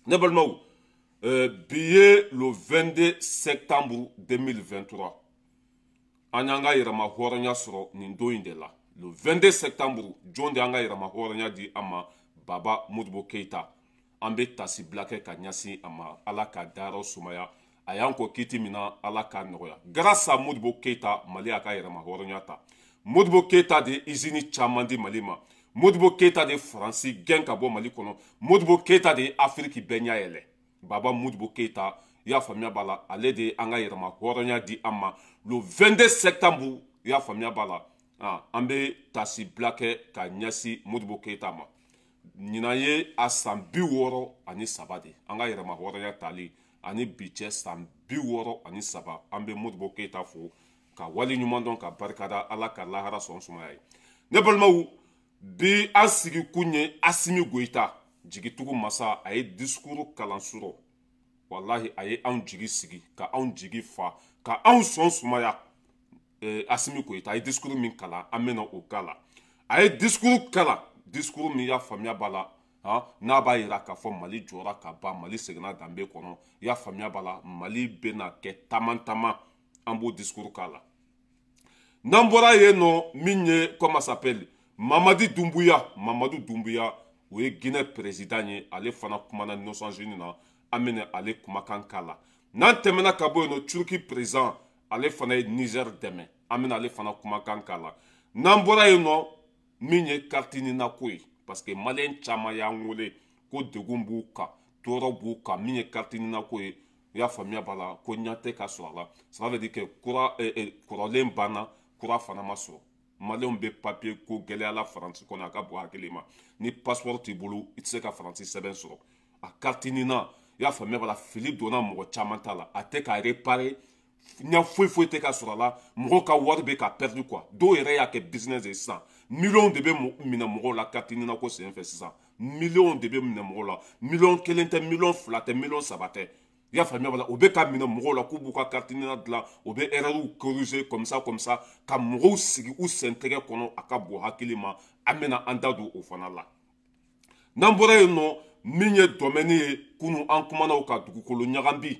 Ne balmaw billet le 22 septembre 2023 an y'an ka yɛrɛma hɔrɔnya sɔrɔ nin don in de la le 22 septembre jɔn de y'an ka yɛrɛma hɔrɔnya di an ma Baba Modibo Keita an bɛ tasibila kɛ ka ɲɛsin a ma ala ka dayɔrɔ sumaya a y'an kɔ kiti min na ala ka nɔgɔya grâce à Modibo Keita Mali y'a ka yɛrɛma hɔrɔnya ta Modibo Keita de usine caman di Mali ma Modibo Keita de Faransi gɛn ka bɔ Mali kɔnɔ Modibo Keita de Afrique bɛɛ ɲɛ yɛlɛ Baba Modibo Keita i y'a faamuya b'a la ale de an ka yɛrɛma hɔrɔnya di an ma le 22 septembre i y'a faamuya b'a la an bɛ tasibila kɛ ka ɲɛsin Modibo Keita ma ɲinan ye a san 63 de an ka yɛrɛma hɔrɔnya tali ani bi cɛ san 63 an bɛ Modibo Keita fo ka wali ɲuman dɔn ka barikada ala ka lahara sɔn sumaya ye ne balimaw bi an sigi kun ye Asimi Goyita jigitugu masa a ye discours kalan sɔrɔ wallahi a ye anw jigi sigi ka anw jigi fa ka anw sɔn sumaya Asimi Goyita a ye discours min kalan an bɛna o kala a ye discours kalan discours min y'a faamuya b'a la n'a b'a yira k'a fɔ Mali jɔra ka ban Mali seginna danbe kɔnɔ i y'a faamuya b'a la Mali bɛna kɛ taman an b'o discours kala n'an bɔra yen nɔ min ye comment s'appelle Mamadi Doumbouya o ye Guinée président ye ale fana kumana Nations Unies na an bɛna ale kumakan kala n'an tɛmɛna ka bɔ yen nɔ Turki président ale fana ye Niger dɛmɛ an bɛna ale fana kumakan kala n'an bɔra yen nɔ min ye Kartinina ko ye parce que Malien caman y'an wele ko degun b'u kan tɔɔrɔ b'u kan min ye Kartinina ko ye i y'a faamuya b'a la ko ɲɛ tɛ ka sɔrɔ a la ça veut dire que kɔrɔlen banna kura fana ma sɔrɔ Maliens bɛ papier ko gɛlɛyala Faransi kɔnɔ a ka bɔ hakili ma ni passeport t'i bolo i tɛ se ka Faransi sɛbɛn sɔrɔ a Kartinina i y'a faamuya b'a la fili donna mɔgɔ caman ta la a tɛ ka réparer ɲɛ foyi tɛ ka sɔrɔ a la mɔgɔw ka wari bɛ ka perdre quoi dɔw yɛrɛ y'a kɛ business ye sisan miliyɔn de bɛ minɛ mɔgɔw la Kartinina ko senfɛ sisan miliyɔn de bɛ minɛ mɔgɔw la miliyɔn kelen tɛ miliyɔn fila tɛ miliyɔn saba tɛ i y'a faamuya b'a la o bɛ ka minɛ mɔgɔw la k'u b'u ka Kartinina dilan o bɛ erreur corriger comme ça ka mɔgɔw sigi u sen tɛgɛ kɔnɔ a ka bɔ hakili ma an bɛna an da don o fana la n'an bɔra yen nɔ min ye domaine ye kunun an kumana o kan dugukolo ɲagami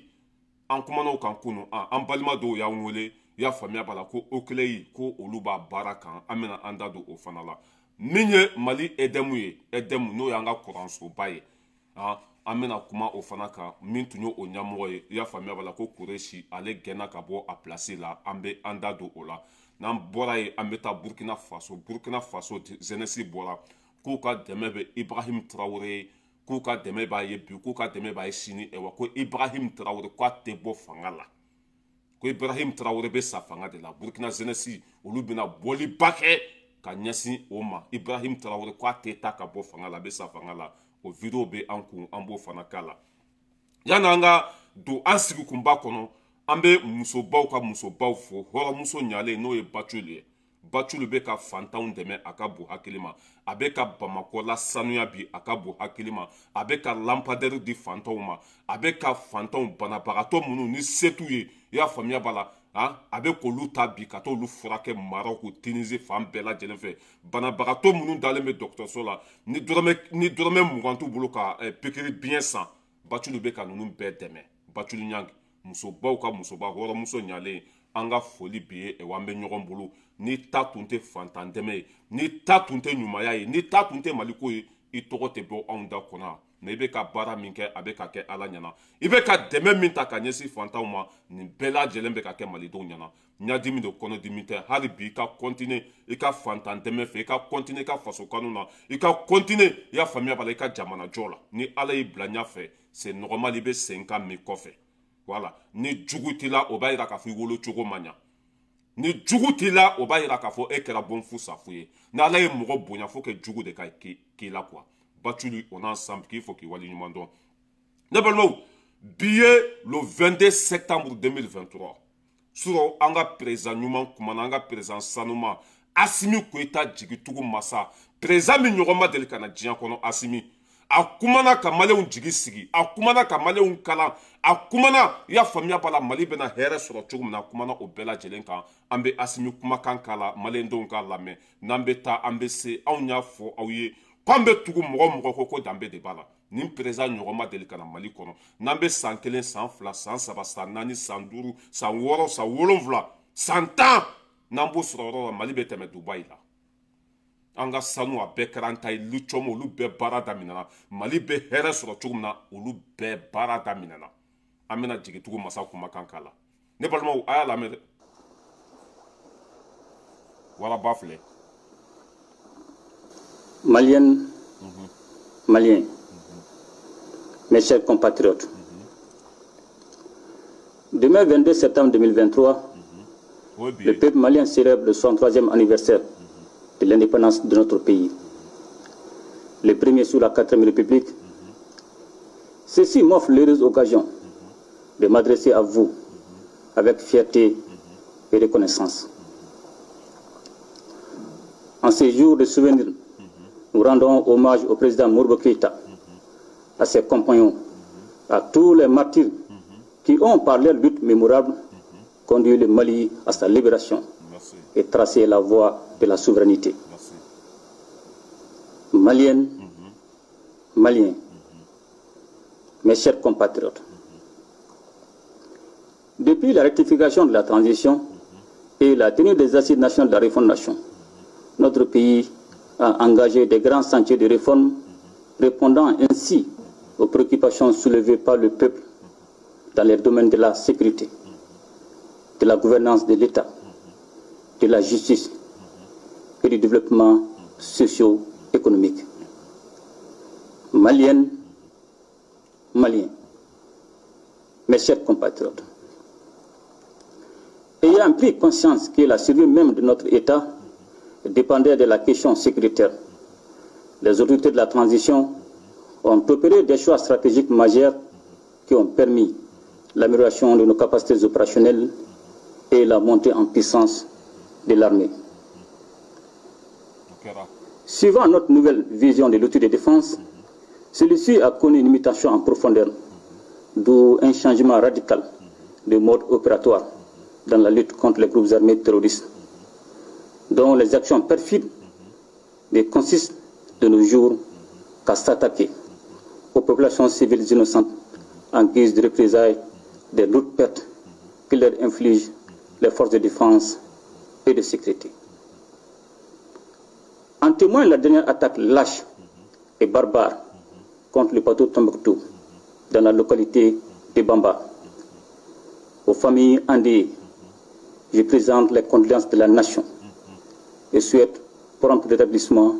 an kumana o kan kunun an balima dɔw y'an wele i y'a faamuya b'a la ko Oclei ko olu b'a baara kan an bɛna an da don o fana la min ye Mali EDEM ye EDEM n'o y'an ka kuransoba ye an bɛna kuma o fana kan min tun ye o ɲɛmɔgɔ ye i y'a faamuya b'a la ko Kureshi ale gɛnna ka bɔ a place la an bɛ an da don o la n'an bɔra yen an bɛ taa Burkina Faso jeunesse bɔra k'u ka dɛmɛ bɛ Ibrahim Traoré k'u ka dɛmɛ b'a ye bi k'u ka dɛmɛ b'a ye sini ko Ibrahim Traoré k'a tɛ bɔ fanga la ko Ibrahim Traoré bɛ sa fanga de la Burkina jeunesse olu bɛna bɔliba kɛ ka ɲɛsin o ma Ibrahim Traoré k'a tɛ taa ka bɔ fanga la a bɛ sa fanga la o video bɛ an kun an b'o fana k'a la yanni an ka don an sigi kunba kɔnɔ an bɛ musobaw ka musobaw fo hɔrɔnmuso ɲalen n'o ye Bathily ye Bathily bɛ ka fantanw dɛmɛ a ka bon hakili ma a bɛ ka Bamako la sanuya bi a ka bon hakili ma a bɛ ka lampadaire di fantanw ma a bɛ ka fantanw banabagatɔ minnu ni se t'u ye i y'a faamuya b'a la a bɛ k'olu ta bi ka t'olu furakɛ Maroc Tunisie fan bɛɛ lajɛlen fɛ banabagatɔ minnu dalen bɛ dɔgɔtɔrɔso la ni dɔrɔmɛ 20 t'u bolo ka pikiri biɲɛ san Bathily bɛ ka ninnu bɛɛ dɛmɛ Bathily Ɲangi musobaw ka musoba hɔrɔnmuso ɲalen an ka foli bi ye an bɛ ɲɔgɔn bolo ni ta tun tɛ fantan dɛmɛ ye ni ta tun tɛ ɲumanya ye ni ta tun tɛ Maliko ye i tɔgɔ tɛ bɔ anw da kɔnɔ mais i bɛ ka baara min kɛ a bɛ ka kɛ Ala ɲɛna i bɛ ka dɛmɛ min ta ka ɲɛsin fantanw ma nin bɛɛ lajɛlen bɛ ka kɛ malidenw ɲɛna ɲadimi de kɔnɔdimi tɛ hali bi i ka continuer i ka fantan dɛmɛ fɛ i ka continuer i ka faso kanu na i ka continuer i y'a faamuya b'a la i ka jamana jɔ la ni Ala y'i bila ɲɛfɛ c'est normal i bɛ segin ka min kɔfɛ voilà ni jugu t'i la o b'a yira k'a fɔ i wolo cogo man ɲa ni jugu t'i la o b'a yira k'a fɔ e kɛra bonfu safu ye ni Ala ye mɔgɔ bonya fo que jugu de ka k'i la quoi Bathily on ensemble k'i fɔ k'i wali ɲuman dɔn ne balimaw bi ye le 22 septembre 2023 surɔ an ka président ɲuman kumana an ka président sanuma Asimi Goyita jigitugu masa président min ɲɔgɔn ma deli ka na diɲɛ kɔnɔ Asimi a kumana ka Maliens jigi sigi a kumana ka Maliens kalan a kumana i y'a faamuya b'a la Mali bɛna hɛrɛ sɔrɔ cogo min na a kumana o bɛɛ lajɛlen kan an bɛ Asimi kumakan k'a la Maliens denw k'a lamɛn n'an bɛ taa an bɛ se anw y'a fɔ aw ye k'an bɛ tugu mɔgɔ ko danbe de b'a la nin président ɲɔgɔn ma deli ka na Mali kɔnɔ n'an bɛ san 1 san 2 san 3 san 4 san 5 san 6 san 7 san 10 n'an b'o sɔrɔ yɔrɔ la Mali bɛ tɛmɛ Dubaï la an ka sanu a bɛɛ kɛra an ta ye Lucɔmu olu bɛɛ baara daminɛna Mali bɛ hɛrɛ sɔrɔ cogo min na olu bɛɛ baara daminɛna an bɛna jigin tugun masa kumakan k'a la ne balimaw a y'a lamɛn dɛ waraba filɛ Maliennes, Maliens, mes chers compatriotes, demain 22 septembre 2023, le peuple malien célèbre le 63e anniversaire de l'indépendance de notre pays. Le premier sous la 4e République. Ceci m'offre l'heureuse occasion de m'adresser à vous avec fierté et reconnaissance. En ces jours de souvenir, nous rendons hommage au président Modibo Keïta, à ses compagnons, à tous les martyrs qui ont, par leur lutte mémorable, conduit le Mali à sa libération et tracé la voie de la souveraineté. Maliennes, Maliens, mes chers compatriotes, depuis la rectification de la transition et la tenue des assises nationales de la refondation, notre pays a engagé des grands sentiers de réforme, répondant ainsi aux préoccupations soulevées par le peuple dans les domaines de la sécurité, de la gouvernance de l'État, de la justice et du développement socio-économique. Maliennes, Maliens, mes chers compatriotes, ayant pris conscience que la survie même de notre État dépendait de la question sécuritaire, les autorités de la transition ont opéré des choix stratégiques majeurs qui ont permis l'amélioration de nos capacités opérationnelles et la montée en puissance de l'armée. Suivant notre nouvelle vision de l'outil de défense, celui-ci a connu une mutation en profondeur, d'où un changement radical de mode opératoire dans la lutte contre les groupes armés terroristes, dont les actions perfides ne consistent de nos jours qu'à s'attaquer aux populations civiles innocentes en guise de représailles des lourdes pertes que leur infligent les forces de défense et de sécurité. En témoigne la dernière attaque lâche et barbare contre le bateau Tombouctou dans la localité de Bamba. Aux familles endeuillées, je présente les condoléances de la nation et souhaite prompt rétablissement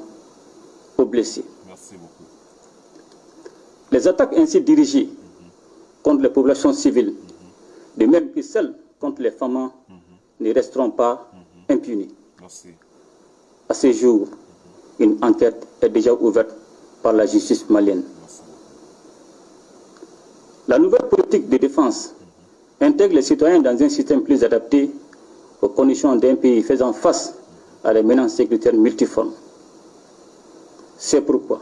aux blessés. Merci beaucoup. Les attaques ainsi dirigées contre les populations civiles, de même que celles contre les femmes, ne resteront pas impunies. Merci. À ce jour, une enquête est déjà ouverte par la justice malienne. La nouvelle politique de défense intègre les citoyens dans un système plus adapté aux conditions d'un pays faisant face à des menaces sécuritaires multiformes. C'est pourquoi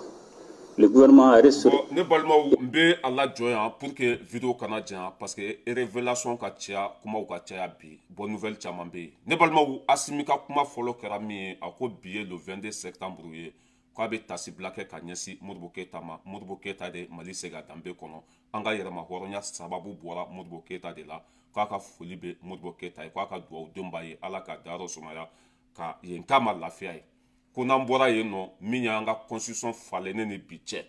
le gouvernement a restauré. Ne balimaw n bɛ a lajɔ yan pour que vidéo kana janya parce que révélation ka caya kumaw ka caya bi bonne nouvelle caman bɛ yen ne balimaw Asimi ka kuma fɔlɔ kɛra min ye a ko bi ye le 22 septembre ye k'a bɛ tasibila kɛ ka ɲɛsin Modibo Keïta ma Modibo Keïta de Mali segin a danbe kɔnɔ an ka yɛrɛma hɔrɔnya sababu bɔra Modibo Keïta de la k'a ka foli bɛ Modibo Keïta ye k'a ka duwawudenw b'a ye Ala ka dayɔrɔ sumaya ka yen k'a ma lafiya ye ko n'an bɔra yen nɔ min y'an ka constitution falennen ni bi cɛ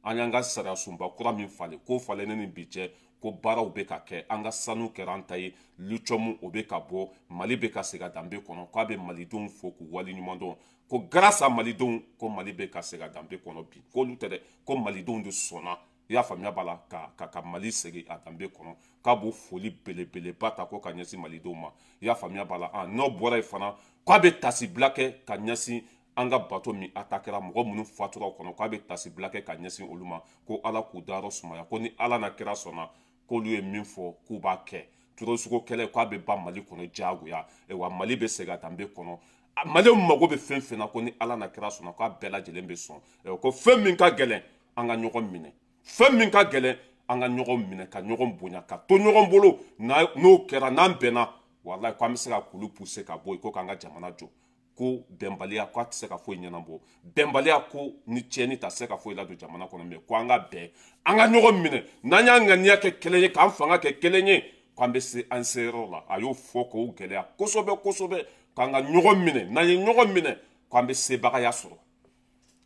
an y'an ka sariya sunba kura min falen k'o falennen ni bi cɛ ko baaraw bɛ ka kɛ an ka sanu kɛra an ta ye Lucɔmu o bɛ ka bɔ Mali bɛ ka segin a danbe kɔnɔ k'a bɛ malidenw fo k'u waleɲuman dɔn ko grâce à malidenw ko Mali bɛ ka segin a danbe kɔnɔ bi k'olu tɛ dɛ ko malidenw de sɔnna i y'a faamuya b'a la ka Mali segin a danbe kɔnɔ k'a b'o foli belebeleba ta ko ka ɲɛsin malidenw ma i y'a faamuya b'a la n'o bɔra yen fana k'a bɛ tasibila kɛ ka ɲɛsin an ka bato min atakɛra mɔgɔ minnu fatura kɔnɔ k'a bɛ tasibila kɛ ka ɲɛsin olu ma ko Ala k'u dayɔrɔ sumaya ko ni Ala na kira sɔnna k'olu ye min fɔ k'u b'a kɛ turosuko kɛlɛ k'a bɛ ban Mali kɔnɔ diyagoya wa Mali bɛ segin a danbe kɔnɔ Maliɲɛnw mago bɛ fɛn fɛn na ko ni Ala na kira sɔnna k'a bɛɛ lajɛlen bɛ sɔn ko fɛn min ka gɛlɛn an ka ɲɔgɔn minɛ fɛn min ka gɛlɛn an ka ɲɔgɔn minɛ ka ɲɔgɔn bonya ka to ɲɔgɔn bolo n'o kɛra n'an bɛnna walayi ko an bɛ se ka kulu pousser ka bɔ yen ko k'an ka jamana jɔ ko bɛnbaliya ko a tɛ se ka foyi ɲɛnabɔ bɛnbaliya ko ni tiɲɛni ta se ka foyi ladon jamana kɔnɔ mɛ ko an ka bɛn an ka ɲɔgɔn minɛ n'an y'an ŋaniya kɛ kelen ye k'an fanga kɛ kelen ye k'an bɛ se an seyɔrɔ la a y'o fɔ k'o gɛlɛya kosɛbɛ kosɛbɛ k'an ka ɲɔgɔn minɛ n'an ye ɲɔgɔn minɛ k'an bɛ sebagaya sɔrɔ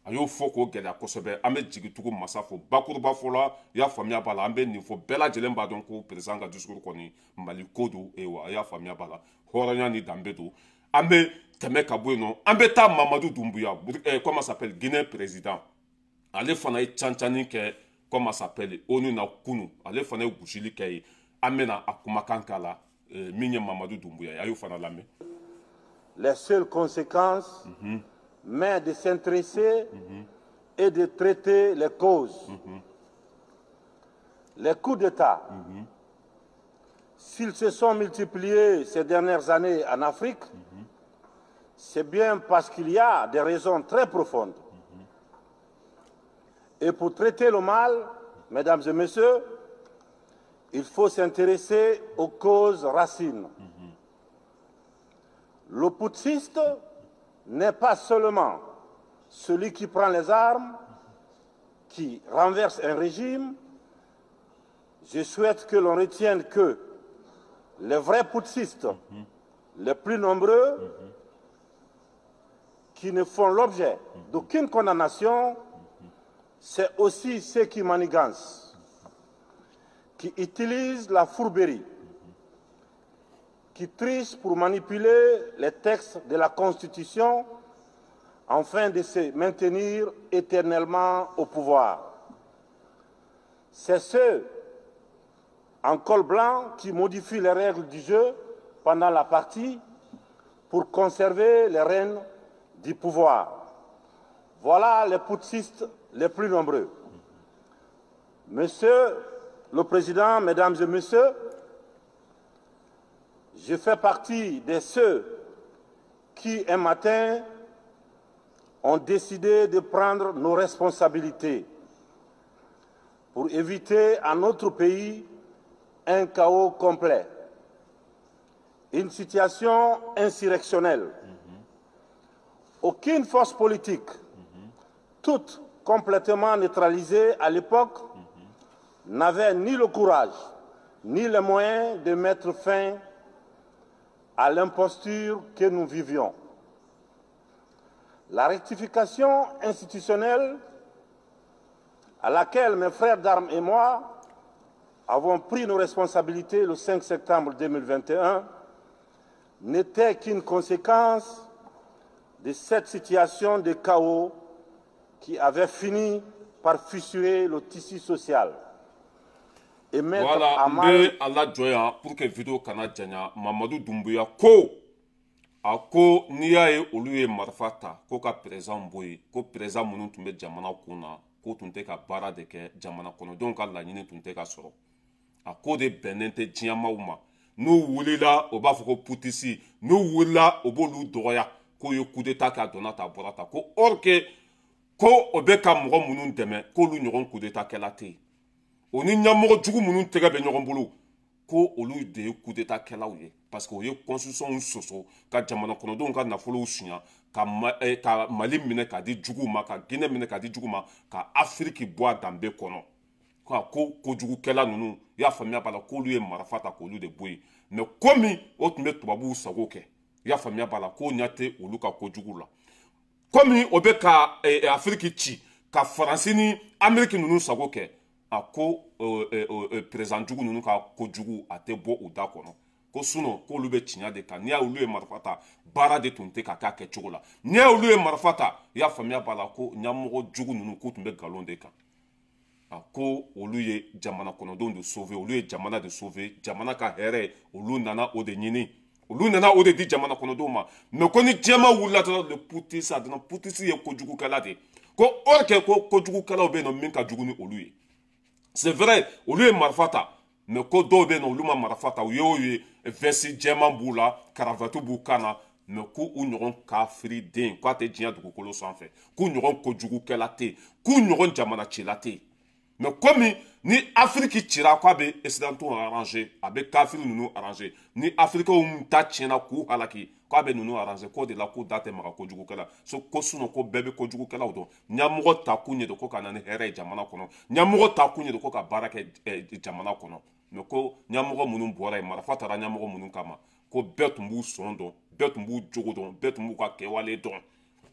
a y'o fɔ k'o gɛlɛya kosɛbɛ an bɛ jigin tugu masa fo bakuruba fɔ la i y'a faamuya b'a la an bɛ nin fɔ bɛɛ lajɛlen b'a dɔn ko perezan ka discours kɔni mali ko don wa a y'a faamuya b'a la hɔrɔnya ni danbe don an bɛ tɛmɛ ka bɔ yen nɔ an bɛ taa mamadu dunbuya comment s'appelle guinée président ale fana ye cancani kɛ comment s'appelle onu na kunu ale fana ye gosili kɛ ye an bɛna a kumakan k'a la min ye mamadu dunbuya ye a y'o fana lamɛn. Les seules conséquences mais de s'intéresser et de traiter les causes. Les coups d'État, s'ils se sont multipliés ces dernières années en Afrique, c'est bien parce qu'il y a des raisons très profondes. Et pour traiter le mal, mesdames et messieurs, il faut s'intéresser aux causes racines. Le putschiste n'est pas seulement celui qui prend les armes, qui renverse un régime. Je souhaite que l'on retienne que les vrais putschistes, les plus nombreux, qui ne font l'objet d'aucune condamnation, c'est aussi ceux qui manigancent, qui utilisent la fourberie, qui trichent pour manipuler les textes de la Constitution afin de se maintenir éternellement au pouvoir. C'est ceux en col blanc qui modifient les règles du jeu pendant la partie pour conserver les rênes du pouvoir. Voilà les putschistes les plus nombreux. Monsieur le Président, Mesdames et Messieurs, je fais partie de ceux qui, un matin, ont décidé de prendre nos responsabilités pour éviter à notre pays un chaos complet, une situation insurrectionnelle. Aucune force politique, toute complètement neutralisée à l'époque, n'avait ni le courage, ni les moyens de mettre fin à l'imposture que nous vivions. La rectification institutionnelle à laquelle mes frères d'armes et moi avons pris nos responsabilités le 5 septembre 2021 n'était qu'une conséquence de cette situation de chaos qui avait fini par fissurer le tissu social. Et mettre voilà, à mal... ala joya pour que vidéo kana janya Mamadou Doumbouya ko ako n'i y'a ye olu ye marifa ta ko ka président boye ko président minnu tun bɛ jamana kun na ko tun tɛ ka baara de kɛ jamana kɔnɔdenw ka laɲini tun tɛ ka sɔrɔ a ko de bɛnnen tɛ diɲɛmaw ma n'u wulila o b'a fɔ ko putisi n'u wulila o b'olu dɔgɔya k'o ye coup d'état kɛ a donna ta a bɔra ta ko or que ko o bɛ ka mɔgɔ minnu dɛmɛ k'olu ɲɔgɔn coup d'état kɛla tɛ yen o ni ɲɛmɔgɔ jugu minnu tɛgɛ bɛ ɲɔgɔn bolo ko olu de ye coup d'état kɛlaw ye parce que o ye constitution sɔsɔ ka jamana kɔnɔdenw ka nafolow suɲa ka mali minɛ k'a di juguw ma ka guinée minɛ k'a di juguw ma ka afiriki bɔ a danbe kɔnɔ ko kojugukɛla ninnu i y'a faamuya b'a la k'olu ye marifa ta k'olu de bɔ yen mais komi o tun bɛ tubabuw sago kɛ i y'a faamuya b'a la k'o ɲɛ tɛ olu ka kojugu la komi o bɛ ka afiriki ci ka faransi ni ameriki ninnu sago kɛ a ko président jugu ninnu ka kojugu a tɛ bɔ u da kɔnɔ ko sinon k'olu bɛ tiɲɛ de kan n'i y'a olu ye marifa ta baara de tun tɛ ka k'a kɛcogo la n'i y'a olu ye marifa ta i y'a faamuya b'a la ko ɲɛmɔgɔ jugu ninnu k'u tun bɛ nkalon de kan a ko olu ye jamana kɔnɔdenw de sauver olu ye jamana de sauver jamana ka hɛrɛ olu nana o de ɲini olu nana o de di jamana kɔnɔdenw ma mais ko ni diɲɛma wulila dɔrɔn le putisi a donna putisi ye kojugukɛla de ko or que ko kojugukɛlaw bɛ yen nɔ min ka jugu ni olu ye c'est vrai olu ye marifa ta mais ko dɔw bɛ yen nɔ olu ma marifa ta u ye vɛsi jɛman b'u la karavati b'u kan na mais k'u ɲɔgɔn kafiriden k'a tɛ diɲɛ dugukolo sanfɛ k'u ɲɔgɔn kojugukɛla tɛ yen k'u ɲɔgɔn jamana cila tɛ yen mais komi ni Afrique cira ko be occidentaux arrangé avec kafir nous arrangé ni Afrique um ta tiena ku halaki ko be nous arrangé ko de la ko date maka ko jugu kala so ko suno ko bebe ko jugu kala do nyamugo ta kunye do ko kana ne here jamana kono nyamugo ta kunye do ko ka baraka jamana kono mais ko nyamugo munun bora mara fatara nyamugo munun kama ko betumbu sondo betumbu jugu do betumbu ka kewale do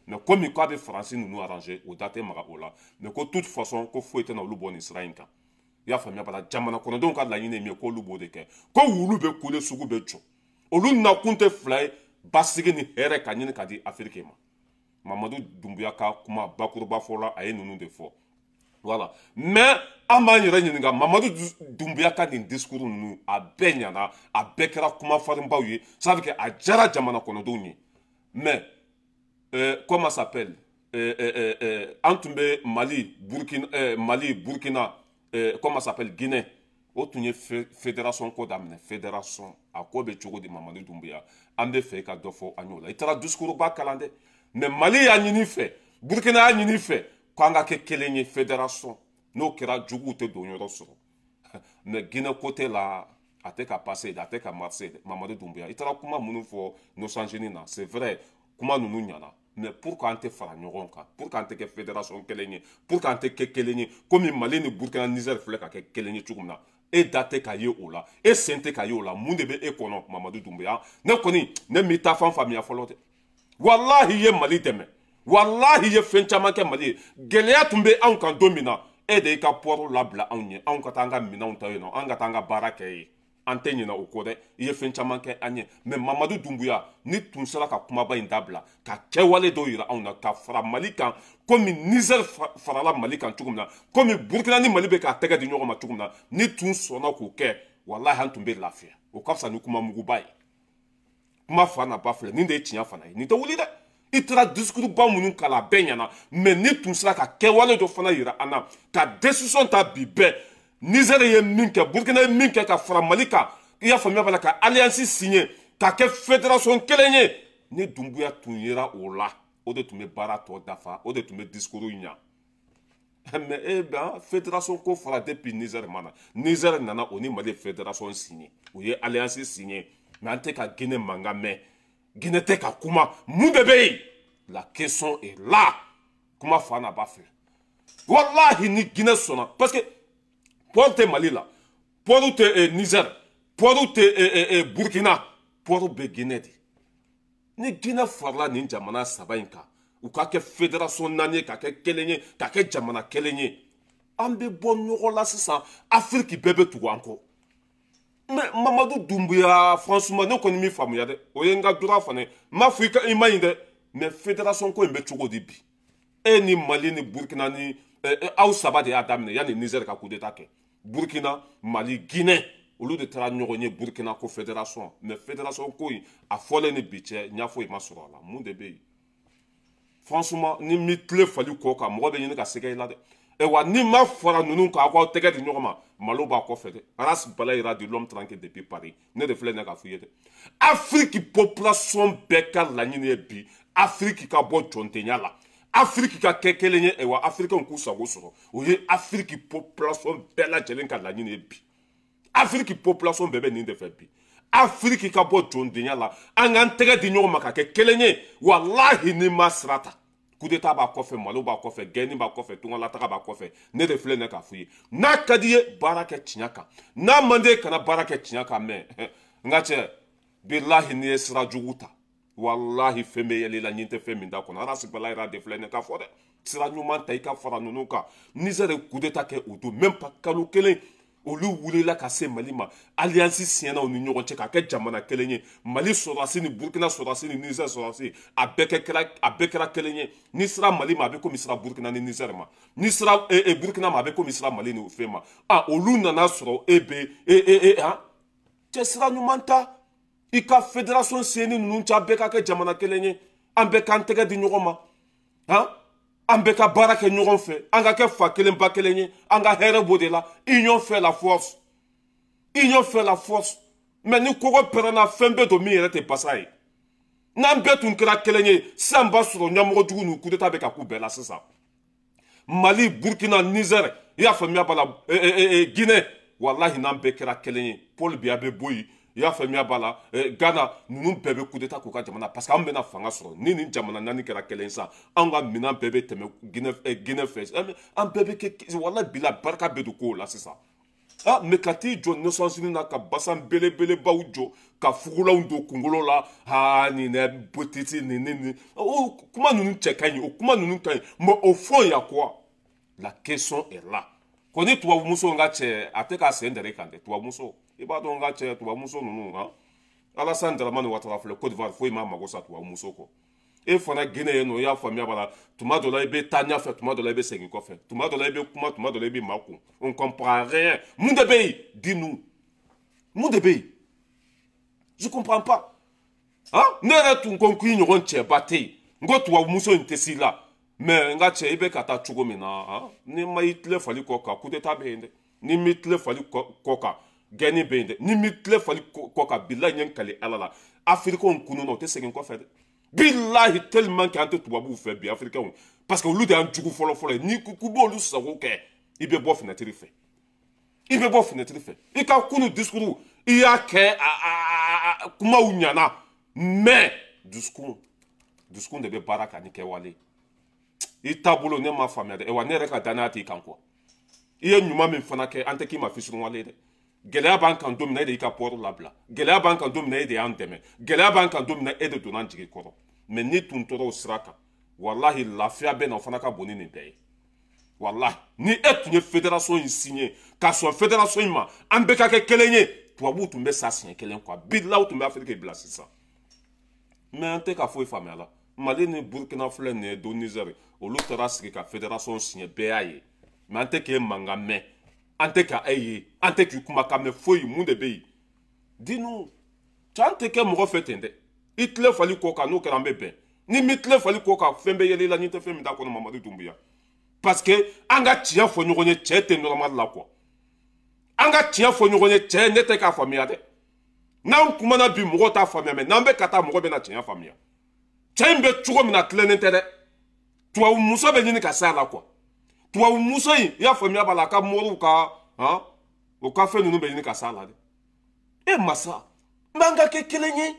mais comme il a français nous arrangé au date maraola mais que toute façon que faut être dans le bon Israël ka ya famia bala jamana kono donc la yine mi ko lubo de ke ko wulu be kule sugu be cho olu na kunte fly basige ni here ka nyine ka di Afrique ma Mamadou Doumbouya ka kuma bakurba fola ay nunu de fo voilà mais amani renyi nga Mamadou Doumbouya ka din discours nunu a benyana a bekra kuma farin bawye ça veut que a jara jamana kono doni mais comment ça s'appelle Antumbe Mali Burkina comment ça s'appelle Guinée otunye fédération ko damne fédération a ko be chogo di Mamadou Doumbouya ambe fe ka dofo anyola itara discours ba kalande mais Mali ya nyini fe Burkina ya nyini fe kwanga ke kelenye fédération no kera jugu te donyoro so mais Guinée côté là ateka passer ateka marcher Mamadou Doumbouya itara kuma munu fo no sanjini na c'est vrai kuma nunu nyana mais pourquoi ante fara ɲɔgɔn kan pourquoi ante kɛ fédération kelen ye pourquoi ante kɛ kelen ye komi Mali ni Burkina Niger filɛ ka kɛ kelen ye cogo min na e da tɛ ka ye o la e sen tɛ ka ye o la mun de bɛ e kɔnɔ Mamadou Doumbouya ne kɔni ne m'i ta fan faamuya fɔlɔ dɛ walahi i ye Mali dɛmɛ walahi i ye fɛn caman kɛ Mali ye gɛlɛya tun bɛ anw kan don min na e de y'i ka pɔrɔ labila anw ye anw ka taa an ka minɛnw ta yen nɔ an ka taa an ka baara kɛ yen an tɛ ɲinɛ o kɔ dɛ i ye fɛn caman kɛ an ye mais Mamadou Doumbouya ni tun sera ka kumaba in dabila ka kɛwale dɔw yira anw na ka fara Mali kan komi Niger farala Mali kan cogo min na komi Burkina ni Mali bɛ k'a tɛgɛ di ɲɔgɔn ma cogo min na ni tun sɔnna k'o kɛ walahi an tun bɛ lafiya o ka fisa ni kuma muguba ye kuma fa na ba filɛ nin de ye tiɲɛ fana ye nin tɛ wuli dɛ i taara discours ba minnu kala a bɛɛ ɲɛna mais ni tun sera ka kɛwale dɔ fana yira an na ka décision ta bi bɛɛ Niger ye min kɛ Burkina ye min kɛ ka fara Mali kan i y'a faamuya bala ka alliance signé ka kɛ fédération kelen ye ni Doumbouya tun yera o la o de tun bɛ baara tɔ dafa o de tun bɛ discours ɲa mais e ben fédération ko fara depuis Niger mana Niger nana o ni Mali fédération signé o ye alliance signé mais an tɛ ka Guinée mankan mɛn Guinée tɛ ka kuma mun de bɛ yen la question est là kuma fa na ba fɛ wallahi ni Guinée sɔnna parce que port te Mali la port te Niger port te Burkina port be Guinée de ni Guinée farla ni jamana saba in kan u ka kɛ fédération naani ka kɛ kelen ye ka kɛ jamana kelen ye an bɛ bɔ ɲɔgɔn la sisan Afrique bɛɛ bɛ tugu an kɔ mais Mamadou Doumbouya franchement ne kɔni m'i faamuya dɛ o ye n ka dura fana ye n m'a fɔ i ma ɲi dɛ mais fédération ko in bɛ cogo di bi e ni Mali ni Burkina ni aw saba de y'a daminɛ yanni Niger ka coup d'état kɛ Burkina Mali Guinée olu de taara ɲɔgɔn ye Burkina ko fédération mais fédération ko in a fɔlen ni bi cɛ n y'a fɔ i ma sɔrɔ a la mun de bɛ yen franchement ni mi tile fali kɔ kan mɔgɔ bɛ ɲini ka sɛgɛ i la dɛ wa ni ma fɔra ninnu kan aw tɛgɛ di ɲɔgɔn ma malo b'a kɔfɛ dɛ Aras Balaira de l'homme tranquille depuis Paris ne de filɛ ne ka f'i ye dɛ Afrique population bɛɛ ka laɲini ye bi Afrique ka bɔ jɔntɛnya la Afrique ka kɛ kelen ye wa Africain k'u sago sɔrɔ o ye Afrique population bɛɛ lajɛlen ka laɲini ye bi Afrique population bɛɛ bɛ nin de fɛ bi Afrique ka bɔ jɔndenya la an k'an tɛgɛ di ɲɔgɔn ma ka kɛ kelen ye walahi ni ma sira ta coup d'état b'a kɔfɛ malo b'a kɔfɛ gɛnni b'a kɔfɛ tungalataga b'a kɔfɛ ne de filɛ ne k'a f'i ye n'a ka di ye baara kɛ tiɲɛ kan n'a man di ye kana baara kɛ tiɲɛ kan mais n ka cɛ bilahi n'i ye sira jugu ta wallahi fɛn bɛ yɛlɛ i la ɲin tɛ fɛn min da kɔnɔ Aras Balaira de filɛ ne k'a fɔ dɛ sira ɲuman ta i ka fara ninnu kan Niger ye coup d'état kɛ o don même pas kalo kelen olu wulila ka se Mali ma alliance siɲɛna u ni ɲɔgɔn cɛ ka kɛ jamana kelen ye Mali sɔrɔdasi ni Burkina sɔrɔdasi ni Niger sɔrɔdasi a bɛɛ kɛra kelen ye ni sera Mali ma a bɛ komi sera Burkina ni Niger ma ni sera Burkina ma a bɛ komi sera Mali ni fɛn ma olu nana sɔrɔ e bɛ cɛ sira ɲuman ta i ka fédération senni ninnu cɛ a bɛɛ ka kɛ jamana kelen ye an bɛɛ k'an tɛgɛ di ɲɔgɔn ma an bɛɛ ka baara kɛ ɲɔgɔn fɛ an ka kɛ fa kelen ba kelen ye an ka hɛrɛ b'o de la union fait la force union fait la force mais ni kɔgɔ pɛrɛnna fɛn bɛɛ don min yɛrɛ tɛ basa ye n'an bɛɛ tun kɛra kelen ye sisan b'a sɔrɔ ɲɛmɔgɔ jugu n'u coup d'état bɛ ka k'u bɛɛ la sisan Mali Burkina Niger i y'a faamuya b'a la Guinée wallahi n'an bɛɛ kɛra kelen ye Paul Biya bɛ bɔ yen i y'a faamuya b'a la Ghana ninnu bɛɛ bɛ coup d'état k'u ka jamana parce que an bɛna fanga sɔrɔ ni nin jamana naani kɛra kelen sa an ka minɛn bɛɛ bɛ tɛmɛ Guinée fɛ an bɛɛ bɛ kɛ wallahi bila barika bɛ don kow la sisan mais ka t'i jɔ naissance na ka basan belebelebaw jɔ ka fugulaw don kunkolo la nin dɛ botiti nin o kuma ninnu cɛ ka ɲi o kuma ninnu ka ɲi mais au fond il y a quoi la question est là ko ni tubabumuso n ka cɛ a tɛ k'a sen dɛrɛ kan dɛ tubabumuso i b'a dɔn n ka cɛ tubabumuso ninnu Alassane Dramane Ouattara filɛ Côte d'Ivoire foyi m'a mago sa tubabumuso kɔ e fana Guinée yen nɔ i y'a faamuya b'a la tuma dɔ la i bɛ taa ɲɛfɛ tuma dɔ la i bɛ segin kɔfɛ tuma dɔ la i bɛ kuma tuma dɔ la i bɛ makun on comprend rien mun de bɛ yen dis-nous mun de bɛ yen je comprends pas ne yɛrɛ tun ko k'i ɲɔgɔn cɛba tɛ yen n ko tubabumuso in tɛ s'i la mais n ka cɛ i bɛ ka taa cogo min na ni ma i tile fali kɔ kan coup d'état bɛ yen dɛ ni m'i tile fali kɔ kan gɛnni bɛ yen dɛ ni m'i tile fali kɔ kan bilahi n ye n kale ala la afirikɛnw kunu na o tɛ segin kɔfɛ dɛ bilahi tellement que an tɛ tubabuw fɛ bi afirikɛnw parce que olu de y'an jugu fɔlɔ-fɔlɔ ye n'i k'u b'olu sago kɛ i bɛ bɔ fenêtre fɛ i bɛ bɔ fenêtre fɛ i ka kunu discours i y'a kɛ kumaw ɲana mais dusukun de bɛ baara kan ni kɛwale i taabolo ne m'a faamuya dɛ wa ne yɛrɛ ka danaya t'i kan quoi i ye ɲuman min fana kɛ an tɛ k'i ma fisirunwale dɛ gɛlɛya b'an kan don min na e de y'i ka port labila gɛlɛya b'an kan don min na e de y'an dɛmɛ gɛlɛya b'an kan don min na e de donna an jigi kɔrɔ mais ni tun tora o sira kan walahi lafiya bɛ na o fana ka bon ni nin bɛɛ ye walahi ni e tun ye fédération in signé k'a sɔn fédération in ma an bɛɛ ka kɛ kelen ye tubabuw tun bɛ sa siɲɛ kelen quoi bilaw tun bɛ Afiriki bila sisan mais an tɛ ka foyi faamuya la Mali ni Burkina filɛ nin ye do Niger olu taara sigi ka fédération signé bɛɛ y'a ye mais an tɛ k'e mankan mɛn an tɛ ka e ye an tɛ k'i kumakan mɛn foyi mun de bɛ yen dis-nous an tɛ kɛ mɔgɔ fɛ ten dɛ i tile fali kɔ kan n'o kɛra an bɛ bɛn ni mi tile fali kɔ kan fɛn bɛ yɛlɛ i la n'i tɛ fɛn min t'a kɔnɔ Mamadu Dunbiya parce que an ka tiɲɛ fɔ ɲɔgɔn ye cɛ tɛ normal la quoi an ka tiɲɛ fɔ ɲɔgɔn ye cɛ ne tɛ k'a faamuya dɛ n'an kumana bi mɔgɔw t'a faamuya mais n'an bɛ ka taa mɔgɔ bɛ na tiɲɛ faamuya cɛ in bɛ cogo min na tilennen tɛ dɛ tubabumuso bɛ ɲini ka s'a la quoi tubabumuso in i y'a faamuya b'a la a ka moriw ka o ka fɛn ninnu bɛ ɲini ka s'a la dɛ e masa n b'an ka kɛ kelen ye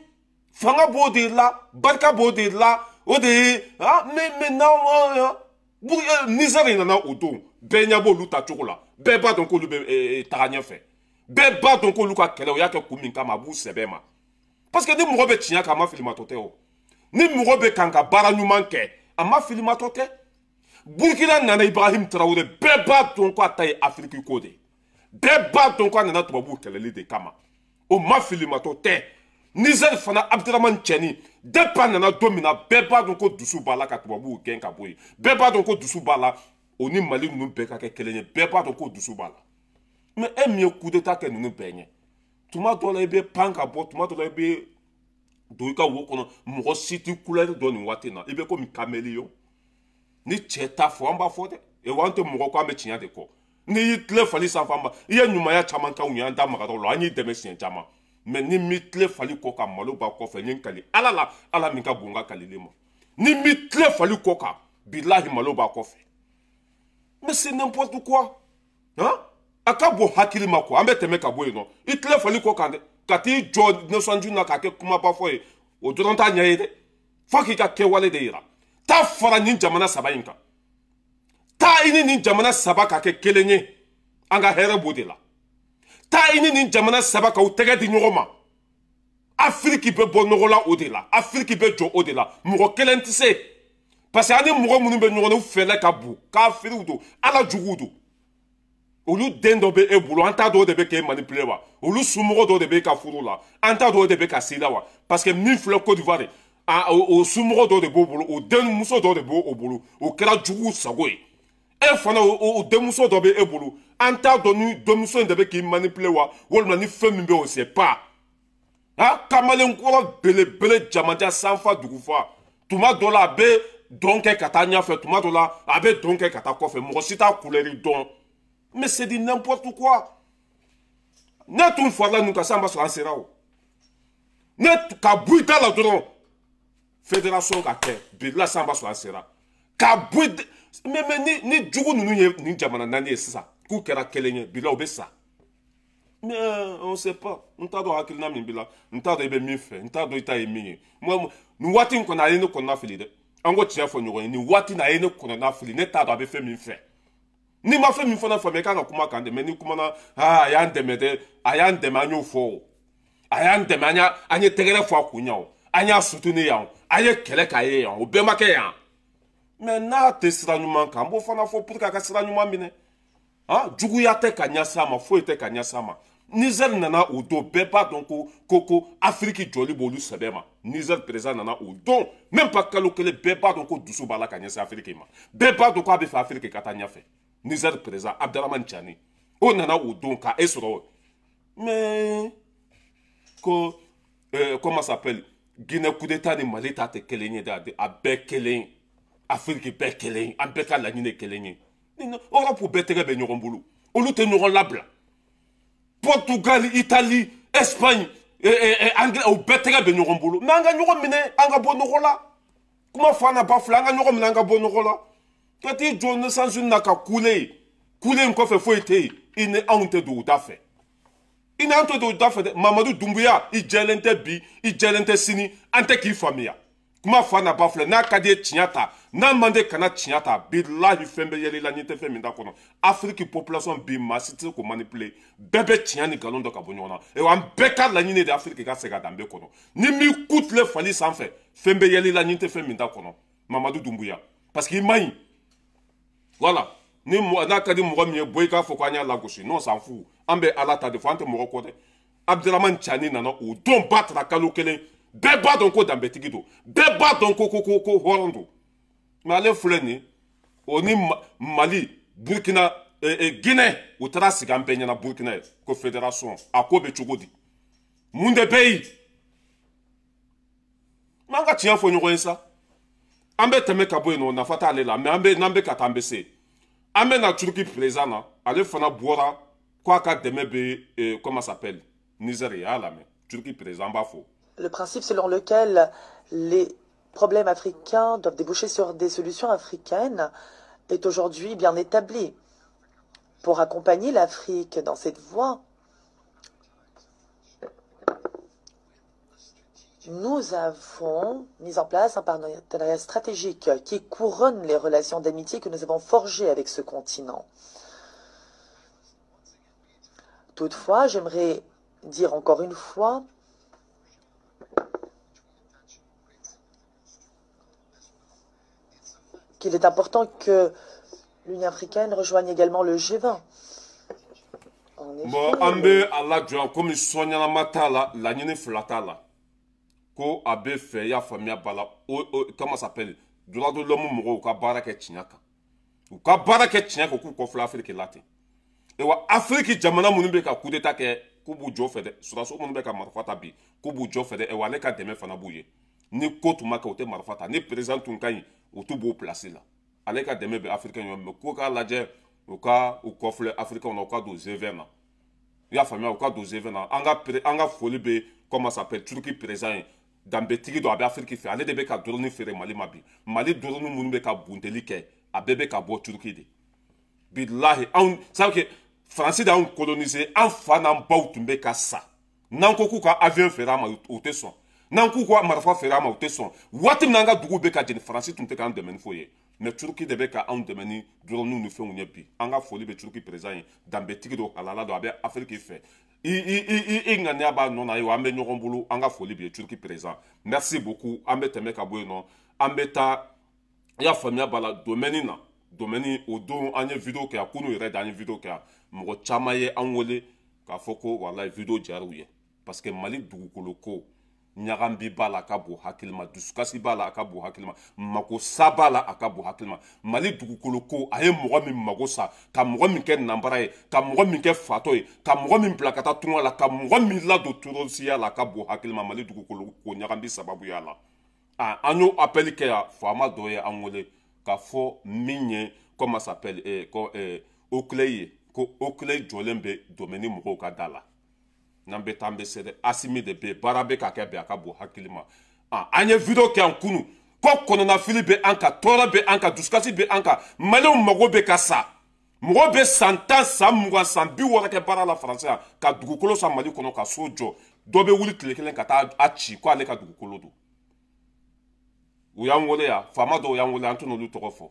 fanga b'o de la barika b'o de la o de ye mais n'aw Niger nana o don bɛɛ ɲɛ b'olu ta cogo la bɛɛ b'a dɔn k'olu bɛ taga ɲɛfɛ bɛɛ b'a dɔn k'olu ka kɛlɛ o y'a kɛ kun min kama a b'u sɛbɛ ma parce que ni mɔgɔ bɛ tiɲɛ kan a ma filimatɔ tɛ o ni mɔgɔ bɛ kan ka baara ɲuman kɛ a ma filimatɔ tɛ Burkina nana Ibrahim Traoré bɛɛ b'a dɔn ko a ta ye Afiriki ko de bɛɛ b'a dɔn ko a nana tubabuw kɛlɛli de kama o ma filimatɔ tɛ Niger fana Abdramane Tchani depuis a nana don min na bɛɛ b'a dɔn ko dusu b'a la ka tubabuw gɛn ka bɔ yen bɛɛ b'a dɔn ko dusu b'a la o ni Mali ninnu bɛɛ ka kɛ kelen ye bɛɛ b'a dɔn ko dusu b'a la mais e min ye coup d'état kɛ ninnu bɛɛ ɲɛ tuma dɔ la i bɛ pan ka bɔ tuma dɔ la i bɛ don i ka wo kɔnɔ mɔgɔ si t'i couleur dɔn nin waati in na i bɛ komi caméléon ni cɛ t'a fɔ an b'a fɔ dɛ wa an tɛ mɔgɔ ko an bɛ tiɲɛ de kɔ n'i y'i tile fali sanfɛ an ba i ye ɲumanya caman k'anw ye an da maga o la an y'i dɛmɛ siɲɛ caman mais ni m'i tile fali kɔ kan malo b'a kɔfɛ n ye n kali ala la ala min ka bon n ka kalili ma ni m'i tile fali kɔ kan bilahi malo b'a kɔfɛ mais c'est n'importe quoi a ka bon hakili ma quoi an bɛ tɛmɛ ka bɔ yen nɔ i tile fali kɔ kan dɛ ka t'i jɔ nisɔndiya na k'a kɛ kumaba fɔ ye o dɔrɔn t'a ɲɛ ye dɛ fo k'i ka kɛwale de yira taa fara nin jamana saba in kan taa i ni nin jamana saba ka kɛ kelen ye an ka hɛrɛ b'o de la taa i ni nin jamana saba k'aw tɛgɛ di ɲɔgɔn ma Afiriki bɛ bɔ nɔgɔ la o de la Afiriki bɛ jɔ o de la mɔgɔ kelen tɛ se parce que an ni mɔgɔ minnu bɛ ɲɔgɔn na u fɛlɛ ka bon kafiriw don ala juguw don olu den dɔ bɛ e bolo an t'a dɔn o de bɛ k'e manipuler wa olu somɔgɔ dɔw de bɛ e ka furu la an t'a dɔn o de bɛ ka s'i la wa parce que min filɛ Côte d'Ivoire o somɔgɔ dɔw de b'o bolo o denmuso dɔw de b'o bolo o kɛra juguw sago ye e fana o denmuso dɔ bɛ e bolo an t'a dɔn ni denmuso in de bɛ k'i manipuler wa walima ni fɛn min bɛ o c'est pas kamalenkɔrɔ belebele jamanja sanfa dugufa tuma dɔ la a bɛ dɔn kɛ ka taa ɲɛfɛ tuma dɔ la a bɛ dɔn kɛ ka taa kɔfɛ mɔgɔ si t'a couleur dɔn mais c'est du n'importe quoi ne tun farala nin kan sisan b'a sɔrɔ an sera o ne ka bɔ i da la dɔrɔn fédération ka kɛ bilahi sisan b'a sɔrɔ an sera ka bɔ mais ni jugu nunu ye ni jamana nani ça ku kera kelenye bila obesa mais on sait pas on t'a do hakilina min bila on t'a do ibe min fait on t'a do ita yemi moi ni wati ko na yene ko na fili de ango tia fo nyugo ni wati na yene ko na fili ne t'a do abe fait min fait ni ma fait min fo na fo me ka kuma kan de mais ni kuma na ya ndemede aya ndemanyo fo aya ndemanya anye tegere fo akunya o anya sutuni ya o aye kele ka ye ya o be make ya mais na te sira nyuma kan bo fana fo pour ka sira nyuma mine ah jugu ya te ka nyasama fo te ka nyasama Niger nana o do beba donc koko Afrique joli bolu sebema Niger présent nana o don même pas kalo kele beba donc dusu bala ka nyasa Afrique ma beba donc abi fa Afrique katanya fe Niger présent Abdelrahman Tchani o nana o don ka esro mais comment ça s'appelle Guinée coup d'état ni Mali ta te kelenye da a be kelen Afrique be kelen an be ka la nyine kelenye Europe be tere be nyoron bulu olu te nyoron labla Portugal Italie Espagne Anglais o be tere be nyoron bulu mais anga nyoron mine anga bo nokola kuma fana ba fla anga nyoron mine anga bo nokola kati jonne sans une naka couler nko fe fo ite ine aunte do da fe ine aunte do da fe Mamadou Doumbouya I jelente bi I jelente sini ante ki famia kuma fana ba fla na kadie tinyata na mande kana tinyata billahi fembe yeli la nyete fe minda kono Afrique population bi masiti ko manipuler bebe tinyani galon do ka bonyona e wan beka la nyine de Afrique ka sega dambe kono ni mi coûte le fali sans fait fembe yeli la nyete fe minda kono Mamadou Doumbouya parce qu'il maï voilà ni mo na kadi mo mi boy ka fo ko anya la goshi non s'en fout ambe ala ta de fante mo ko de Abdelrahman Tchani nana o don battre kalo kelen beba donc ko dambe tigido beba donc ko horondo mais ale fulani oni Mali Burkina Guinée o tara siga mpenya na Burkina ko fédération akobe chugodi munde pays manga tian fo nyoko ça ambe teme kabo no na fata ale la mais ambe nambe katambe se ambe na Turquie présent na ale fana boira quoi ka deme be comment ça s'appelle Nigeria la mais Turquie présent ba fo. Le principe selon lequel les problèmes africains doivent déboucher sur des solutions africaines est aujourd'hui bien établi. Pour accompagner l'Afrique dans cette voie, nous avons mis en place un partenariat stratégique qui couronne les relations d'amitié que nous avons forgées avec ce continent. Toutefois, j'aimerais dire encore une fois qu'il est important que l'Union africaine rejoigne également le G20. Bon, ambe ala djwa comme sonya na matala la nyene flatala. Ko abe fe ya famia bala comment ça s'appelle? Droit de l'homme mo ka baraka chinyaka. Ou ka baraka chinyaka ko fla Afrique lati. E wa Afrique jamana munube ka coup d'état ke ko bu jo fede. Sura so munube ka marfata bi. Ko bu jo fede e wa le ka deme fana buye. Ni ko tuma ka ote marfata ni président tunkai o tout beau placé là. Ale ka deme be africain yo ko ka laje o kofle africain on ka do zevena. Ya famia o ka do zevena. Anga folie be comment ça s'appelle Turquie présent dans betigi do abe Afrique fait ale de be ka doroni fere Mali mabi. Mali doroni munube ka bundeli ke abebe ka bo Turquie de. Billahi on ça que français da on colonisé en fana bautumbe ka sa. Nanko ku ka avion fera ma o te son. Nanku ko marfa fera ma o te son. Watim nanga dugu be ka jeni français tumte ka ndemeni foye. Mais Turquie debe ka on demeni doronu nu fe unye bi. Anga folie be Turquie présent dans betigi do alala do abe Afrique fait. Ngani aba non ayo ambe nyokombulu anga folie be Turquie présent. Merci beaucoup ambe teme ka boyno ambeta ya famia bala domaine na domaine odo anye vidéo ke akunu ire da anye vidéo ke mo chamaye anwole ka foko wallahi vidéo jaruye parce que Mali dugukolo ko nyagambi bala akabu hakilma duskasi bala akabu hakilma mako sabala akabu hakilma Mali dugukolo ko aye mo mi magosa ka mo mi ken nambaraye ka mo mi ke fatoye ka mo mi plakata tunwala ka mo mi la do turosia la akabu hakilma Mali dugukolo ko nyagambi sababu yala anyo appel ke ya fama doye anwole ka fo minye comment ça s'appelle okleye ko okleye jolembe domeni mo ka dala nambe tambe sede asimi de be barabe ka ke be akabo hakilima anye video ke ankunu ko kɔnɔnafili bɛ an kan tɔɔrɔ bɛ an kan dusukasi bɛ an kan maliyɛnw mago bɛ ka sa mɔgɔ bɛ san 10 san 20 san 60 kɛ baara la faransi yan ka dugukolo san mali kɔnɔ ka so jɔ dɔ bɛ wuli tile kelen ka taa a ci ko ale ka dugukolo don u y'an wele yan faama dɔw y'an wele an tɛna olu tɔgɔ fɔ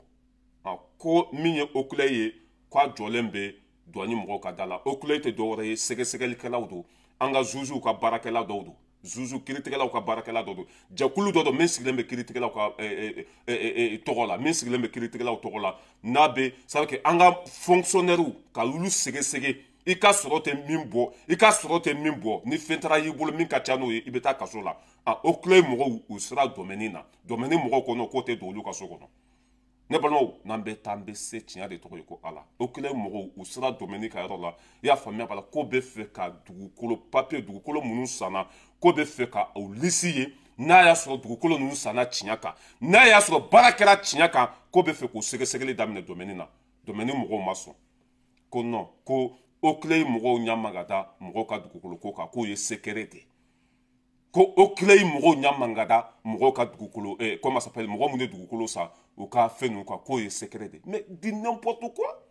ko min ye Okulɛ ye k'a jɔlen bɛ douane mɔgɔw ka da la Okulɛ tɛ dɔwɛrɛ ye sɛgɛsɛgɛlikɛlaw don an ka juges ka baarakɛla dɔw don zuzu kiiritigɛlaw ka baarakɛla dɔ don jɛkulu dɔ don min sigilen bɛ kiiritigɛlaw ka tɔgɔ la min sigilen bɛ kiiritigɛlaw tɔgɔ la n'a bɛ c'est à dire que an ka fonctionnaires ka olu sɛgɛsɛgɛ i ka sɔrɔ tɛ min bɔ i ka sɔrɔ tɛ min bɔ ni fɛn taara y'i bolo min ka ca n'o ye i bɛ taa kaso la Okulɛ mɔgɔw u sera domaine na domaine mɔgɔw kɔnɔ k'o tɛ don olu ka so kɔnɔ ne balimaw n'an bɛ taa an bɛ se tiɲɛ de tɔgɔ ye ko Ala Okulɛ mɔgɔw u sera domaine ka yɔrɔ la i y'a faamuya b'a la k'o bɛ fɛ ka dugukolo papier dugukolo minnu sanna k'o bɛ fɛ ka o lisi ye n'a y'a sɔrɔ dugukolo ninnu sanna tiɲɛ kan n'a y'a sɔrɔ baara kɛra tiɲɛ kan k'o bɛ fɛ k'o sɛgɛsɛgɛli daminɛ domaine na domaine mɔgɔw ma sɔn ko non ko Okulɛ mɔgɔw ɲɛ man ka da mɔgɔw ka dugukolo ko kan k'o ye secret de ko Okulɛ mɔgɔw ɲɛ man ka da mɔgɔw ka dugukolo comment ça s'appelle mɔgɔ minnu ye dugukolo san u ka fɛn ninnu kan k'o ye secret de mais di n'importe quoi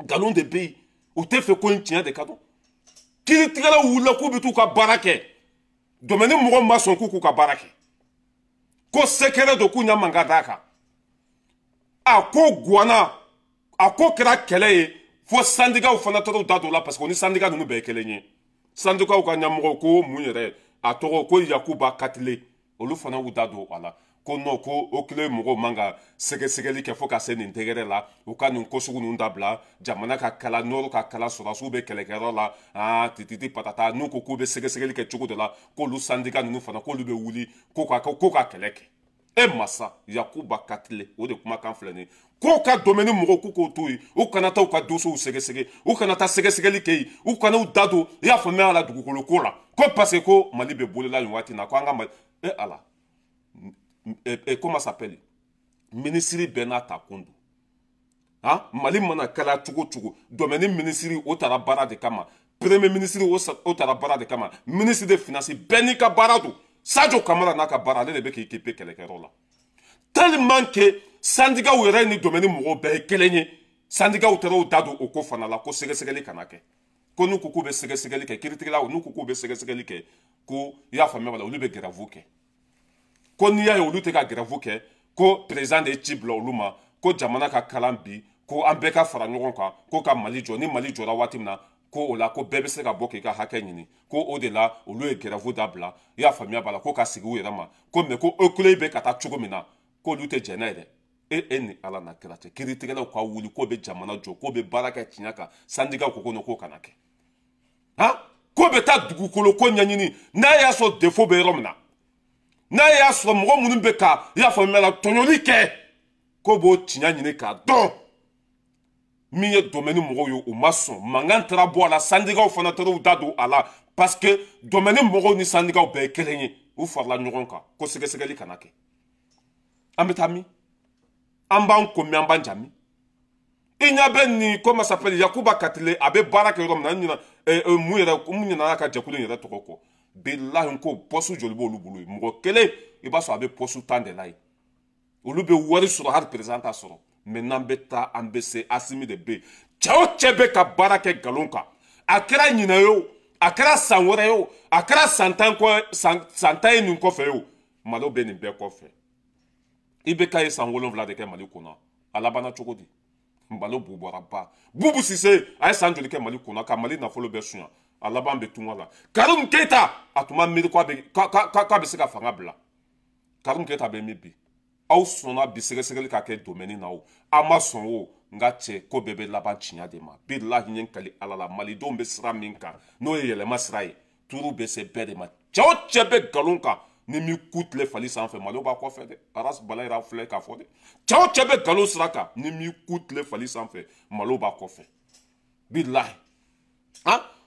nkalon de bɛ yen u tɛ fɛ ko in tiɲɛ de ka dɔn kiiritigɛlaw wulila k'u bɛ t'u ka baara kɛ domaine mɔgɔw ma sɔn k'u ka baara kɛ ko secret don k'u ɲɛ man ka d'a kan a ko guwana a ko kɛra kɛlɛ ye fo syndicat fana taara da don la parce que ni syndicat ninnu bɛɛ ye kelen ye syndicat ka ɲɛmɔgɔ ko mun yɛrɛ a tɔgɔ ko Yakuba Katile olu fana y'u da don a la ko non ko Okulɛ mɔgɔw man ka sɛgɛsɛgɛli kɛ fo ka se nin tɛgɛrɛ la u ka nin ko sugu ninnu dabila jamana ka kala nɔrɔ ka kala sɔrɔsiw bɛ kɛlɛkɛyɔrɔ la tititi patata n'u ko k'u bɛ sɛgɛsɛgɛli kɛ cogo dɔ la k'olu syndicat ninnu fana k'olu bɛ wuli ko ka kɛlɛ kɛ e masa Yakuba Katile o de kumakan filɛ nin ye k'o ka domaine mɔgɔw k'u k'o to yen u kana taa u ka dossiers sɛgɛsɛgɛ u kana taa sɛgɛsɛgɛli kɛ yen u kana u da don i y'a faamuya a la dugukolo ko la ko parce que ko Mali bɛ bolola nin waati in na ko an ka Mali Ala comment ça s'appelle ministre bɛɛ n'a ta kun don Mali mana kɛla cogo cogo domaine ministre o taara baara de kama premier ministre o taara baara de kama ministre de finance bɛɛ n'i ka baara don Sadio Kamara n'a ka baara ale de bɛ k'i équiper kɛlɛkɛyɔrɔ la tellement que syndicat yɛrɛ ni domaine mɔgɔw bɛɛ ye kelen ye syndicat taara u da don o ko fana la ko sɛgɛsɛgɛli kana kɛ ko n'u ko k'u bɛ sɛgɛsɛgɛli kɛ kiiritigɛlaw n'u ko k'u bɛ sɛgɛsɛgɛli kɛ ko i y'a faamuya wala olu bɛ grève kɛ ko n'i y'a ye olu tɛ ka grève kɛ ko président de ye ci bila olu ma ko jamana ka kalan bi ko an bɛɛ ka fara ɲɔgɔn kan ko ka Mali jɔ ni Mali jɔra waati min na ko o la ko bɛɛ bɛ se ka bɔ k'i ka hakɛ ɲini ko o de la olu ye grève dabila i y'a faamuya b'a la ko ka sigi u yɛrɛ ma ko mais ko Okulɛ bɛ ka taa cogo min na k'olu tɛ jɛn n'a ye dɛ e ni Ala na kira cɛ kiiritigɛlaw ka wuli k'o bɛ jamana jɔ k'o bɛ baara kɛ tiɲɛ kan syndicat ko k'o kana kɛ k'o bɛ taa dugukolo ko ɲɛɲini n'a y'a sɔrɔ défaut bɛ yɔrɔ min na n'a y'a sɔrɔ mɔgɔ minnu bɛ ka i y'a faamuya la tɔɲɔli kɛ k'o b'o tiɲɛ ɲini k'a dɔn min ye domaine mɔgɔw ye u ma sɔn mankan taara bɔ a la syndicat fana taara u da don a la parce que domaine mɔgɔw ni syndicat bɛɛ ye kelen ye u farala ɲɔgɔn kan ko sɛgɛsɛgɛli kana kɛ an bɛ taa min an b'an ko min an b'an ja min i ɲɛ bɛ nin comment ça s'appelle Yakuba Katile a bɛ baara kɛ yɔrɔ min na mun ɲinana a ka jɛkulu in yɛrɛ tɔgɔ kɔ bilahi ko poste joli b'olu bolo yen mɔgɔ kelen i b'a sɔrɔ a bɛ poste 10 de la yen olu bɛ wari sɔrɔ hali président t'a sɔrɔ mais n'an bɛ taa an bɛ se Asimi de bɛ yen cɛ o cɛ bɛ ka baara kɛ nkalon kan a kɛra ɲinɛ ye o a kɛra san wɛrɛ ye o a kɛra san 10 ye nin kɔfɛ ye o Mali bɛ nin bɛɛ kɔfɛ i bɛ k'a ye san 7 de kɛ Mali kunna a labanna cogo di Mbalo bubara ba Boubou Cissé a ye san joli kɛ Mali kunna ka Mali nafolo bɛɛ suɲa a laban bɛ tunga la Karim Keita a tun ma miiri k'a bɛ se ka fanga bila Karim Keita bɛ min bi aw sɔnna bi sɛgɛsɛgɛli ka kɛ domaine na o a ma sɔn o nka cɛ ko bɛɛ bɛ laban tiɲɛ de ma bilahi n ye kali Ala la malidenw bɛ sira min kan n'o ye yɛlɛma sira ye turu bɛ se bɛɛ de ma cɛ o cɛ bɛ nkalon kan ni mi ku tile fali sanfɛ Mali b'a kɔfɛ dɛ Aras Balayira filɛ k'a fɔ dɛ cɛ o cɛ bɛ nkalon sira kan ni mi ku tile fali sanfɛ Mali b'a kɔfɛ bilahi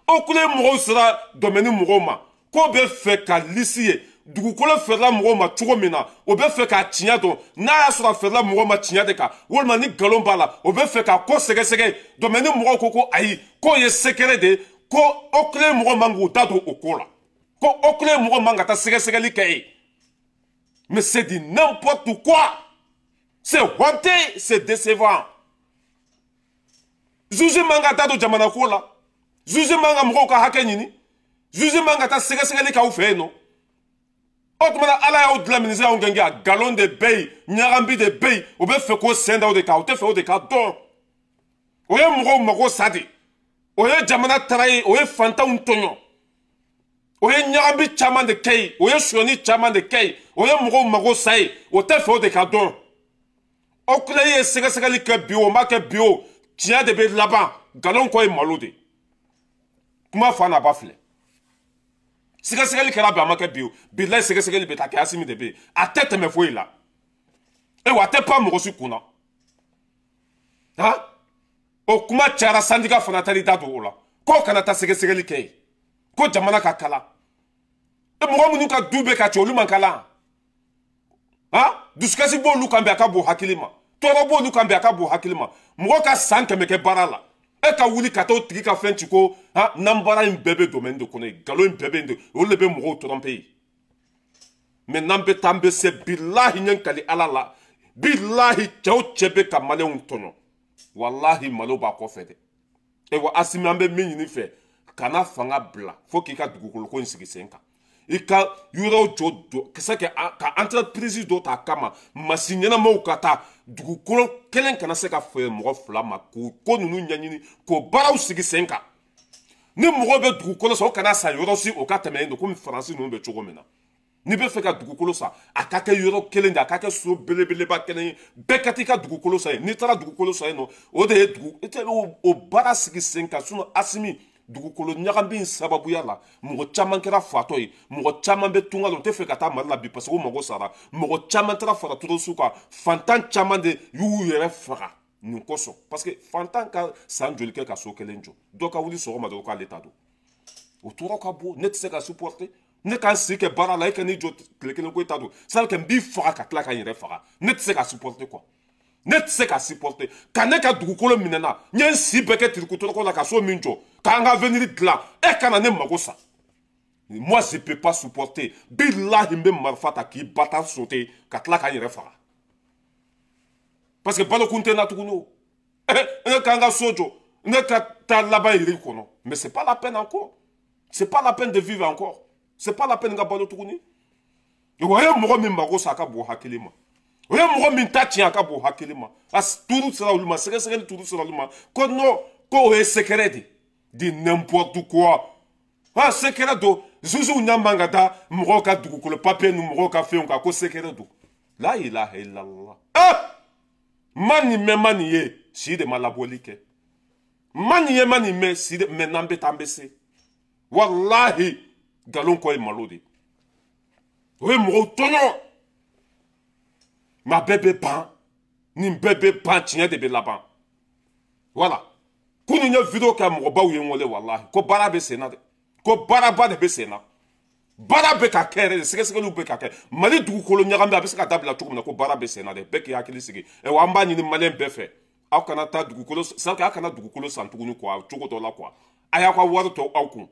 Okulɛ mɔgɔw sera domaine mɔgɔw ma k'o bɛ fɛ ka lisi ye dugukolo fɛrɛla mɔgɔw ma cogo min na o bɛ fɛ k'a tiɲɛ dɔn n'a y'a sɔrɔ a fɛrɛla mɔgɔw ma tiɲɛ de kan walima ni nkalon b'a la o bɛ fɛ k'a ko sɛgɛsɛgɛ domaine mɔgɔw ko ayi k'o ye secret de ko Okulɛ mɔgɔw man k'u da don o ko la ko Okulɛ mɔgɔw man ka taa sɛgɛsɛgɛli kɛ yen Mais c'est du n'importe quoi. C'est honteux, c'est décevant. Zuzi manga ta do jamana ko la. Zuzi manga mko ka hake nini. Zuzi manga ta sega ka ufe no. Otmana ala ya odla ministre on ganga galon de bay, nyarambi de bay, o be fe ko senda o de ka, o te fe o de ka don. Oye mko sadi. Oye jamana trai, oye fanta un tonyo. Oye nyarambi chaman de kay, oye shoni chaman de kay, oye mko sai, o te fe o de ka don. Oklaye sega ke bio, ma ke bio. Tiens de be là-bas, galon quoi malode. Comment faire n'a pas fait? C'est que c'est la bama que bio. Bilay c'est que le beta qui a simi de be. A tête me foi là. Et wa te pas me reçu kuna. Hein? O kuma chara syndicat fonatali dado là. Ko kanata c'est que le kay. Ko jamana ka kala. E mo mu ka dube ka cholu mankala. Hein? Duskasi bo lu kambe ka bo hakilima. Torobo lu kambe aka bo hakilima moko ka san keme ke barala e ka wuli ka to tigi ka fenchi ko ha nambara in bebe domaine de koné galo in bebe de o lebe moko tromper mais nambe tambe se billahi nyankali alala billahi chaw chebe ka male un tono wallahi malo ba ko fede e wa asimi ambe minyi fe kana fanga bla fo ki ka dugukolo ko nsigi senka ika yuro jodo kesa ke ka entreprise do ta kama masinyana mo kata dugukolo kelen kana se ka fe mo fla ma ko nunu nyanyini ko baraw sigi senka ni mo be dugukolo so kana sa yuro si o ka temendo ko mi france no be chogo mena ni be fe ka dugukolo sa akaka yuro kelen da akaka so belebele ba kelen be katika dugukolo sa ni tara dugukolo sa no o de dugu ete o bara sigi senka suno asimi dugukolo nyagambi sababu yala mugo chaman kera fato yi mugo chaman be tunga lo te fe kata marla bi parce que mugo sara mugo chaman tra fara tout suka fantan chaman de yu yere fara ni koso parce que fantan ka san joli ka so kelenjo do ka wuli so ma do ka leta do o toro ka bo net se ka supporter ne kan se ke bara la ka ni jo klekele ko etado sal ke bi fara ka kla ka yere fara net se ka supporter quoi net se ka supporter kaneka dugukolo minena nyen si beke tirikuto ko la ka so minjo kanga venir de là et kana ne magosa moi je peux pas supporter billahi mbe marfata ki bata sauter katla ka yere fara parce que balo kunte na tukuno ne kanga sojo ne ka ta laba iri kono mais c'est pas la peine encore c'est pas la peine de vivre encore c'est pas la peine nga balo tukuni e waye mo mi magosa ka bo hakilima oye mo mi tati aka bo hakilima as turu sera uluma sere turu sera uluma ko no ko e secret di n'importe quoi ah secret do zuzu nyambanga da mo ka dugukolo papier nu mo ka fe on ka ko secret do la ilaha illallah ah mani ye si de malabolike mani me si de menambe tambese wallahi galon ko e malodi oye mo tono ma bébé ban ni bébé ban tiens de be là-bas voilà kunu nya video ka mo ba wi ngole wallahi ko barabe sena de ko baraba de be sena barabe ka kere sege lu be ka kere mali dugukolo nyagambe abisa ka dabla tukum na ko barabe sena de be ki hakili sigi e wa mba ni malen be fe akana ta dugukolo saka akana dugukolo santugunu ko chugo to la kwa aya kwa waro to awku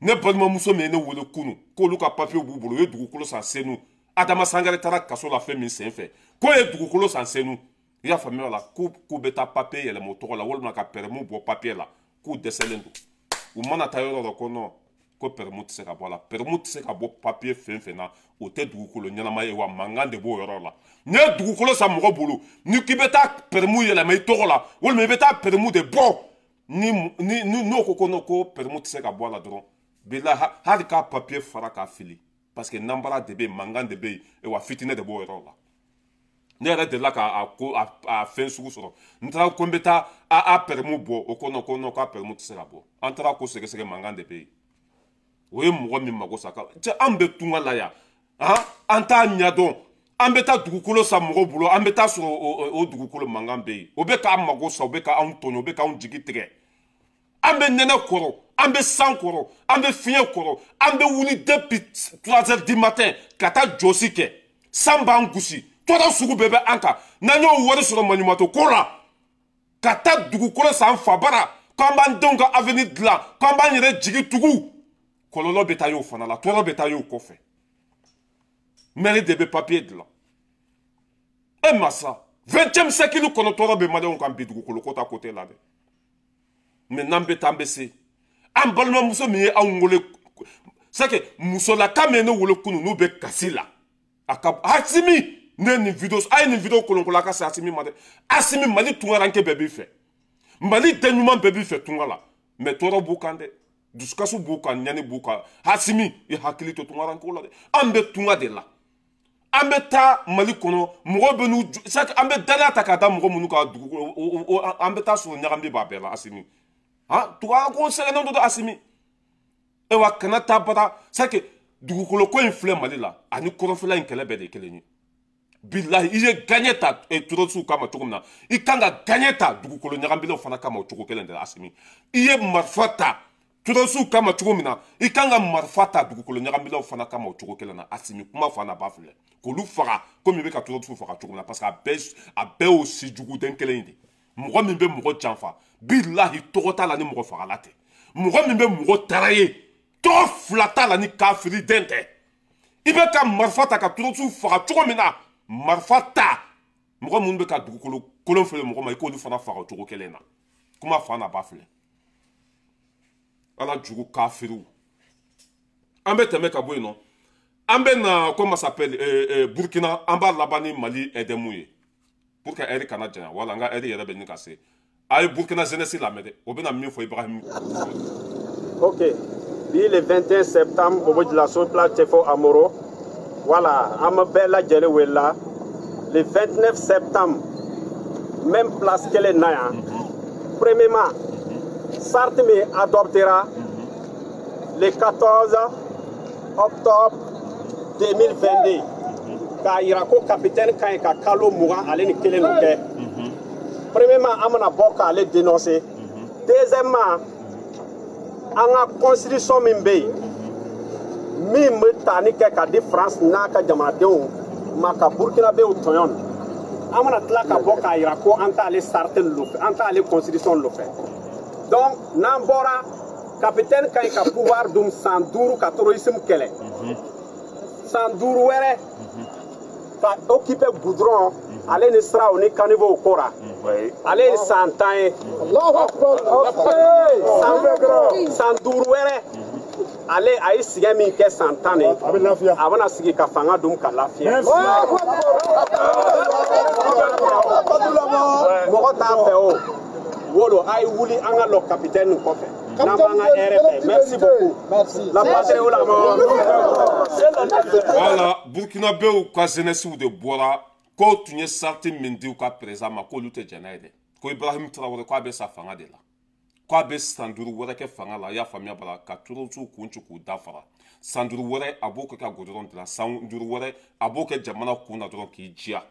ne balma muso me ne wole kunu ko lu ka papier bubulu e dugukolo sa senu adama sangare tara kaso la fe min senfe ko e dugukolo sa senu ya famille la ku beta papier yele moto la wol na ka permu bo papier la ku deselendo o mana tayo ro ko no ko permu tse ka bola permu tse ka bo papier fe na o te dugukolo nyana ma e wa mangande bo yoro la ne dugukolo sa mo bulu ni ki beta permu yele mai to la wol me beta permu de bo ni no ko permu tse ka bola dron bila ha ka papier fara ka fili parce que nambara de be mangande be e wa fitine de bo yoro la ne yɛrɛ delila a fɛn sugu sɔrɔ n taara ko n bɛ taa a pɛrɛmu bɔ o ko k'a pɛrɛmu tɛ se ka bɔ an taara ko sɛgɛsɛgɛ mankan de bɛ yen o ye mɔgɔ min mago sa cɛ an bɛ tunga la yan an t'a ɲɛdɔn an bɛ taa dugukolo san mɔgɔw bolo an bɛ taa sɔrɔ o dugukolo mankan bɛ yen o bɛ k'an mago sa o bɛ k'an tɔɲɔ o bɛ k'an jigi tigɛ an bɛ nɛnɛ kɔrɔ an bɛ san kɔrɔ an bɛ fiɲɛ kɔrɔ an bɛ wuli depuis 3 heures du matin ka taa jɔsi kɛ san b'an gosi toda sugu bebe anka nanyo wari soro manumato kola kata dugukolo san fabara kamba ndonga avenue de la kamba nyere jigi tugu kololo beta yo fana la toro beta yo kofe mairie de be papier de la e massa 20e siècle kono toro be male on kan bi dugukolo kota côté là de mais nambe tambese an balma muso mi ye an wole c'est que muso la kamene wole kunu no be kasila aka Asimi ne ni vidéo ay ni vidéo kolonkola ka sa Asimi made Asimi mali tunga ranke bébé fait mali denuma bébé fait tunga la mais toro bukande duskasu buka nyani buka Asimi e hakili to tunga ranke la de ambe tunga de la ambe ta mali kono mo be nu c'est que ambe dala ta ka da mo munu ka dugu ambe ta so nyagambe ba bela Asimi ha tuga ko se no do Asimi e wa kana ta bata c'est que dugukolo ko inflé mali la ani korofela in kele be de keleni billahi ije gagné ta e turosu kama tugumna I kanga gagné ta dugukolo nyagambilo fana kama tugo kele de Asimi iye marfata turosu kama tugumna I kanga marfata dugukolo nyagambilo fana kama tugo kele na Asimi kuma fana bafule ko lu faga ko mi be ka turosu faga tugumna parce que a be aussi jugu den kele indi mo mi be mo chanfa billahi togota la ni mo faga late mo mi be mo taraye to flata la ni kafiri dente ibe ka marfata ka turosu faga tugumna marfata mo mun be ka dugukolo kolon fele mo ma ko lu fana faga tugo kele na kuma fana bafule ala jugu kafiru ambe teme ka boy non ambe na comment s'appelle Burkina amba labani Mali edemouye pour que eri kana jana wala nga eri yere be ni kase ay Burkina jeunesse la mede obena mi fo Ibrahim OK bi le 21 septembre au bout de la sur place Tefo Amoro voilà am bella jele wella le 29 septembre même place que les naya premièrement Sartme adoptera le 14 octobre 2022 ka irako capitaine kan ka kalo muga ale ni kelen no ke premièrement amana boka ale dénoncer deuxièmement anga constitution min be mi tani ke ka di France na ka jamadenw maka Burkina be utonyon amana tla ka boka irako anta ale sartel lo anta ale constitution lo fait donc nambora capitaine kan ka pouvoir dum sanduru ka terrorisme kele sanduru were fa occuper goudron aller ne sera on est caniveau kora aller santain Allahu akbar sanduru were aller ay siga min ke santane abana sigi ka fanga dum ka lafia mo ta fe o wodo ay wuli anga lo capitaine ko fe merci beaucoup. Merci. La patrie ou la mort. Voilà, Burkina Faso ka jeunesse ou de Bora, ko tunye sarti mindi ou ka présent ma ko lute janaide. Ko Ibrahim Traoré ko abe sa fanga de la. Ko abe Sanduru wore ke fanga la ya famia bala ka turutu kunchu ku dafara. Sanduru wore aboke ka godoron de la Sanduru wore aboke jamana kuna doron ki jia.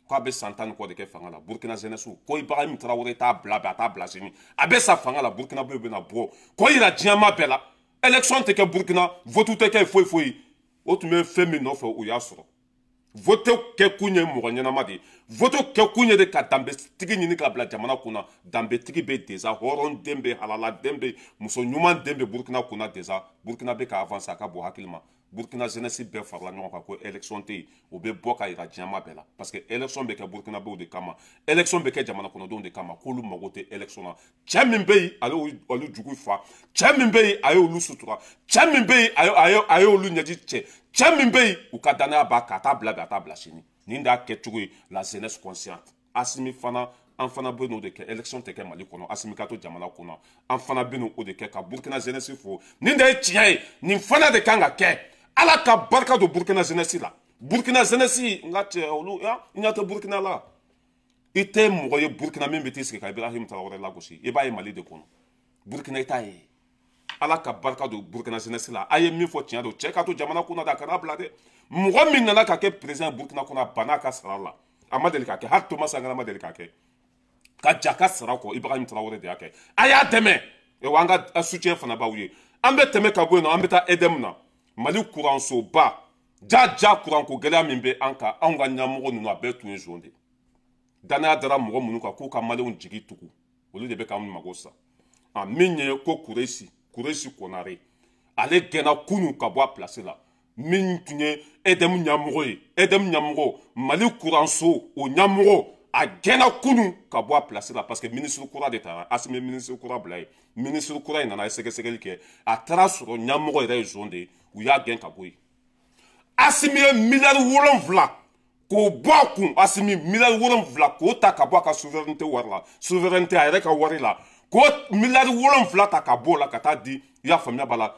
Ko abe santane ko de ke fanga la Burkina jeunesse ko Ibrahim Traoré ta blaba ta blasini abe sa fanga la Burkina be na bro ko ira diama bela élection te ke Burkina vote te ke foi o tu me femi no fo o yasro vote ke kunye mo nyana madi vote ke kunye de ka dambe tigi ni ka bla jamana kuna dambe tigi be deza horon dembe halala dembe muso nyuma dembe Burkina kuna deza Burkina be ka avancer ka bo hakilima Burkina jeunesse be farla non ka ko élection te o be boka ira diama bela parce que élection be ke Burkina be o de kama élection be ke jamana kuna don de kama ko lu magote élection na chamimbe ayo olu jugu fa chamimbe ayo lu sutura chamimbe ayo lu nyaji che chamimbe u ka dana ba ka ta bla chini ninda ke tugu la jeunesse consciente Asimi fana en fana beno de ke élection te ke Mali kono Asimi kato jamana kono en fana beno o de ke ka Burkina jeunesse fo ninda e tiaye ni fana de kanga ke ala ka barka do Burkina jeunesse la Burkina jeunesse ngate olu ya nyata Burkina la ite mo ye Burkina membe tiske ka Ibrahim Traoré la gosi e baye Mali de kono Burkina itaye ala ka barka do Burkina jeunesse la aye mi fo tiado cheka to jamana kuna da kana blade mo min nana ka ke président Burkina kuna banaka sala amadeli ka ke har to masanga amadeli ka ke ka jaka sarako Ibrahim Traoré de ake aya deme e wanga soutien fana ba wuye ambe teme ka boy no ambe ta edem na Mali courant so ba ja courant ko gela mimbe anka anga nyamugo nunu abetu njonde dana dara mugo munu ka ko ka Mali on jigi tuku olu de be ka mun magosa a minye ko kuresi konare ale gena kunu ka bo place la min tun ye edem ɲamɔgɔ ye edem ɲamɔgɔ mali kuranso o ɲamɔgɔ a gɛnna kunu ka bɔ a place la parce que ministre kura de taara Asimi ministre kura bila ye ministre kura in nana ye sɛgɛsɛgɛli kɛ a taara sɔrɔ ɲamɔgɔ yɛrɛ ye zon de ye u y'a gɛn ka bɔ yen Asimi ye miliyari 7 k'o bɔ a kun Asimi miliyari 7 k'o ta ka bɔ a ka souveraineté wari la souveraineté a yɛrɛ ka wari la k'o miliyari 7 ta ka bɔ o la ka taa di i y'a faamuya b'a la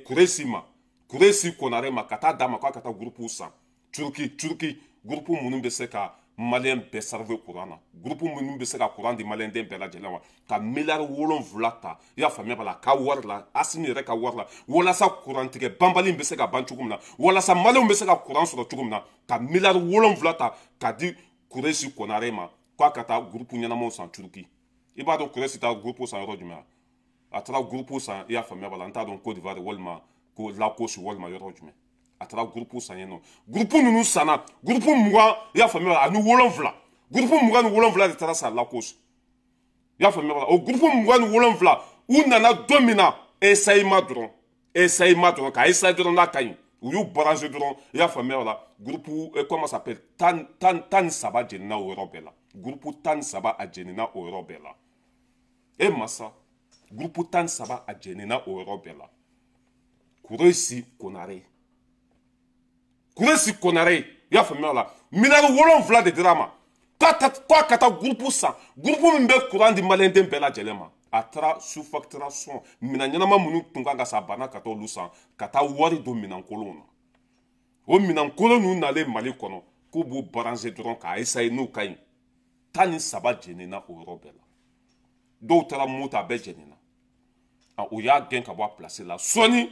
Kuresi ma Kuresi Konare ma ka taa d'a ma k'a ka taa groupe san Turki groupe minnu bɛ se ka maliyɛn bɛɛ sarve kuran na groupe minnu bɛ se ka kuran di maliyɛn den bɛɛ lajɛlen ma ka miliyari 7 ta i y'a faamuya b'a la ka wari la Asimi yɛrɛ ka wari la walasa kurantigɛ banbali bɛ se ka ban cogo min na walasa maliyɛnw bɛ se ka kuran sɔrɔ cogo min na ka miliyari 7 ta ka di Kuresi Konare ma k'a ka taa groupe ɲɛnamaw san Turki i b'a dɔn Kuresi taa groupe san yɔrɔ jumɛn a taara groupe san i y'a faamuya b'a la n t'a dɔn Côte d'Ivoire walima ko Laos walima yɔrɔ jumɛn a taara groupe san yen nɔ groupe ninnu sanna groupe 20 i y'a faamuya ani 7 groupe 27 de taara sa Laos i y'a faamuya b'a la o groupe 27 u nana don min na essayement dɔrɔn ka essayer dɔrɔn n'a ka ɲi u y'u barrager dɔrɔn i y'a faamuya b'a la groupe comment ça s'appelle tan saba jenina o yɔrɔ bɛɛ la groupe tan saba a jenina o yɔrɔ bɛɛ la e masa groupe tan saba a jenina o yɔrɔ bɛɛ la Kuresi Konare i y'a faamuya la miliyari 7 de dira a ma k'a ka taa groupe san groupe min bɛ kuran di maliyɛn den bɛɛ lajɛlen ma a taara sous-facturation minɛn ɲɛnama minnu tun kan ka sa banna ka taa olu san ka taa wari don minɛnkolonw na o minɛnkolon ninnu nalen Mali kɔnɔ k'u b'u baranze dɔrɔn k'a essayer n'u ka ɲi 13 jenina o yɔrɔ bɛɛ la dɔw taara Mota a bɛɛ jenina o y'a gɛn ka bɔ a place la sɔɔni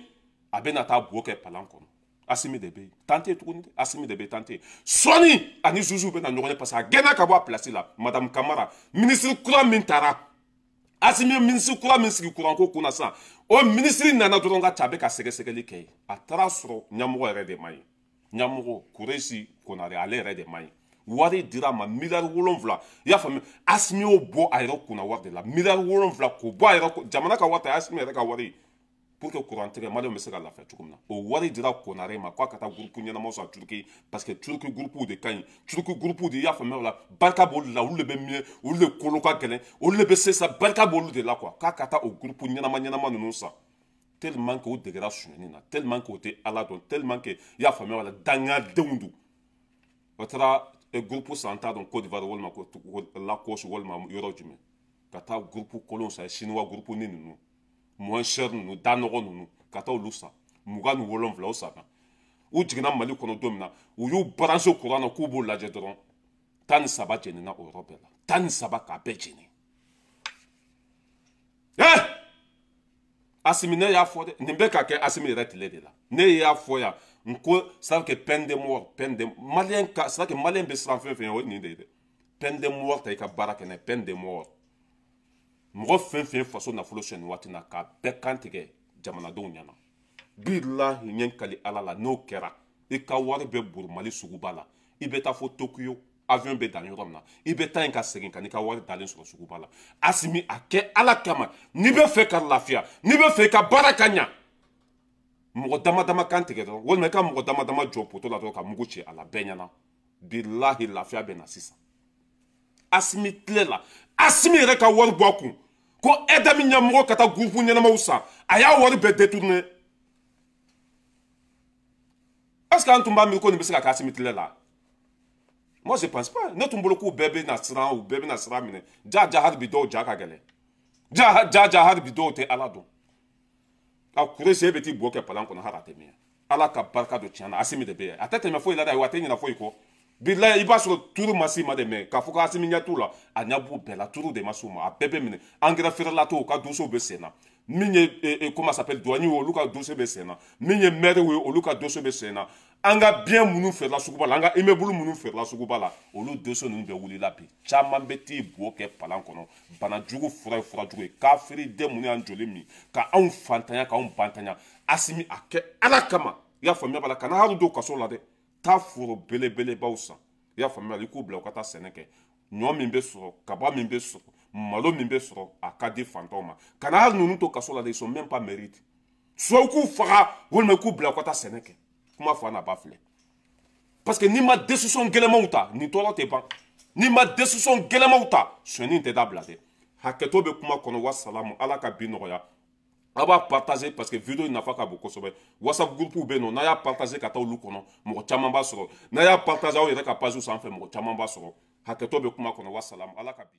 a bɛna taa bo kɛ palan kɔnɔ Asimi de bɛ yen tante tuguni Asimi de bɛ tante sɔɔni ani Zuzu bɛna ɲɔgɔn ye parce que a gɛnna ka bɔ a place la Madame Kamara ministre kura min taara Asimi ministre kura min sigi kuranko kunna sisan o ministre nana dɔrɔn ka ca a bɛ ka sɛgɛsɛgɛli kɛ yen a taara sɔrɔ ɲɛmɔgɔ yɛrɛ de ma ɲi ɲɛmɔgɔ Kuresi Konare ale yɛrɛ de ma ɲi wari dira a ma miliyari 7 i y'a faamuya Asimi y'o bɔ a yɛrɛ kunna wari de la miliyari 7 k'o bɔ a yɛrɛ jamana ka wari ta Asimi yɛrɛ ka wari pour que kurantigɛ maliyɛnw bɛ se ka lafiya cogo min na o wari dira Konare ma k'a ka taa groupe ɲɛnamaw san Turki parce que Turki groupe de ka ɲi Turki groupe de i y'a faamuya o la barika b'olu la olu de bɛ miɲɛ olu de kolo ka gɛlɛn olu de bɛ se sa barika b'olu de la quoi k'a ka taa o groupe ɲɛnama ninnu san tellement que o degera suɲɛni na tellement que o tɛ Ala dɔn tellement que i y'a faamuya o la dangadenw don o taara groupe san t'a dɔn Côte d'Ivoire walima Laos walima yɔrɔ jumɛn ka taa groupe kolon san chinois groupe ni ninnu moins cher ninnu da nɔgɔ ninnu ka taa olu san 27 o sanna u jiginna Mali kɔnɔ don min na u y'u branché kuran na k'u b'o lajɛ dɔrɔn 13 jenina o yɔrɔ bɛɛ la 13 k'a bɛɛ jeni Asimi ne y'a fɔ dɛ nin bɛ ka kɛ Asimi yɛrɛ tile de la ne y'a fɔ yan n ko c'est que peine de mort maliyɛn ka c'est que maliyɛn bɛ siran fɛn fɛn o ye nin de ye dɛ peine de mort ta i ka baara kɛ n'a ye peine de mort mɔgɔ fɛn fɛn faso nafolo sɔrɔ nin waati in na k'a bɛɛ kan tigɛ jamanadenw ɲɛna bilahi ɲɛ kali Ala la n'o kɛra i ka wari bɛ buru Mali suguba la i bɛ taa fo Tokyo avion bɛ dan yɔrɔ min na i bɛ taa yen ka segin ka n'i ka wari dalen sɔrɔ suguba la Asimi a kɛ Ala kama n'i bɛ fɛ ka lafiya n'i bɛ fɛ i ka baara ka ɲa mɔgɔ dama dama kan tigɛ dɔrɔn walima i ka mɔgɔ dama dama jɔ poto la dɔrɔn ka mugu ci a la bɛɛ ɲɛna bilahi lafiya bɛ na sisan Asimi tile la Asimi yɛrɛ ka wari bɔ a kun ko aide min ɲɛmɔgɔ ka taa groupe ɲɛnamaw san a y'a wari bɛɛ détourné est-ce que an tun b'a miiri ko nin bɛ se ka kɛ Asimi tile la moi je pense pas ne tun bolo k'u bɛɛ bɛ na siran u bɛɛ bɛ na siran minɛ ja hali bi dɔw ja ka gɛlɛn ja hali bi dɔw tɛ Ala dɔn a Kuresi e bɛ t'i bɔ kɛ palan kɔnɔ hali a tɛ mɛn Ala ka barika dɔ tiɲɛna Asimi de bɛ yen a tɛ tɛmɛ foyi la dɛ wa a tɛ ɲinɛ foyi kɔ bilahi i b'a sɔrɔ turu ma s'i ma dɛ mais k'a fɔ ko Asimi ɲɛ t'u la a ɲɛ b'u bɛɛ la turu de ma s'u ma a bɛɛ bɛ minɛ engrais feerelaw u ka dossier bɛ sen na min ye comment ça s'appelle douanier olu ka dossier bɛ sen na min ye maire ye olu ka dossier bɛ sen na an ka bien minnu feerela suguba la an ka immeuble minnu feerela suguba la olu dossier ninnu bɛ wulila bi caman bɛ t'i bo kɛ palan kɔnɔ banajugu fura ye furajugu ye kafiri den minnu y'an joli min ka anw fantanya k'anw bantanya Asimi a kɛ Ala kama i y'a faamuya bala kana hali don kaso la dɛ taa foro belebelebaw san i y'a faamuya i k'u bila u ka taa sɛnɛ kɛ ɲɔ min bɛ sɔrɔ kaba min bɛ sɔrɔ malo min bɛ sɔrɔ a ka di fantanw ma kana hali ninnu to kaso la de ils sont même pas mérite soit u k'u faga walima i k'u bila u ka taa sɛnɛ kɛ kuma fɔ a n'a ba filɛ parce que n'i ma décision gɛlɛmaw ta nin tɔɔrɔ tɛ ban n'i ma décision gɛlɛmaw ta sɔnni tɛ dabila dɛ hakɛto bɛ kuma kɔnɔ wasalamu ala ka bi nɔgɔya a b'a partager parce que vidéo nafa ka bon kosɛbɛ whatsapp groupe bɛ yen nɔ n'a y'a partager ka taa olu kɔnɔ mɔgɔ caman b'a sɔrɔ n'a y'a partager aw yɛrɛ ka page sanfɛ mɔgɔ caman b'a sɔrɔ hakɛto bɛ kuma kɔnɔ wasalamu ala ka bi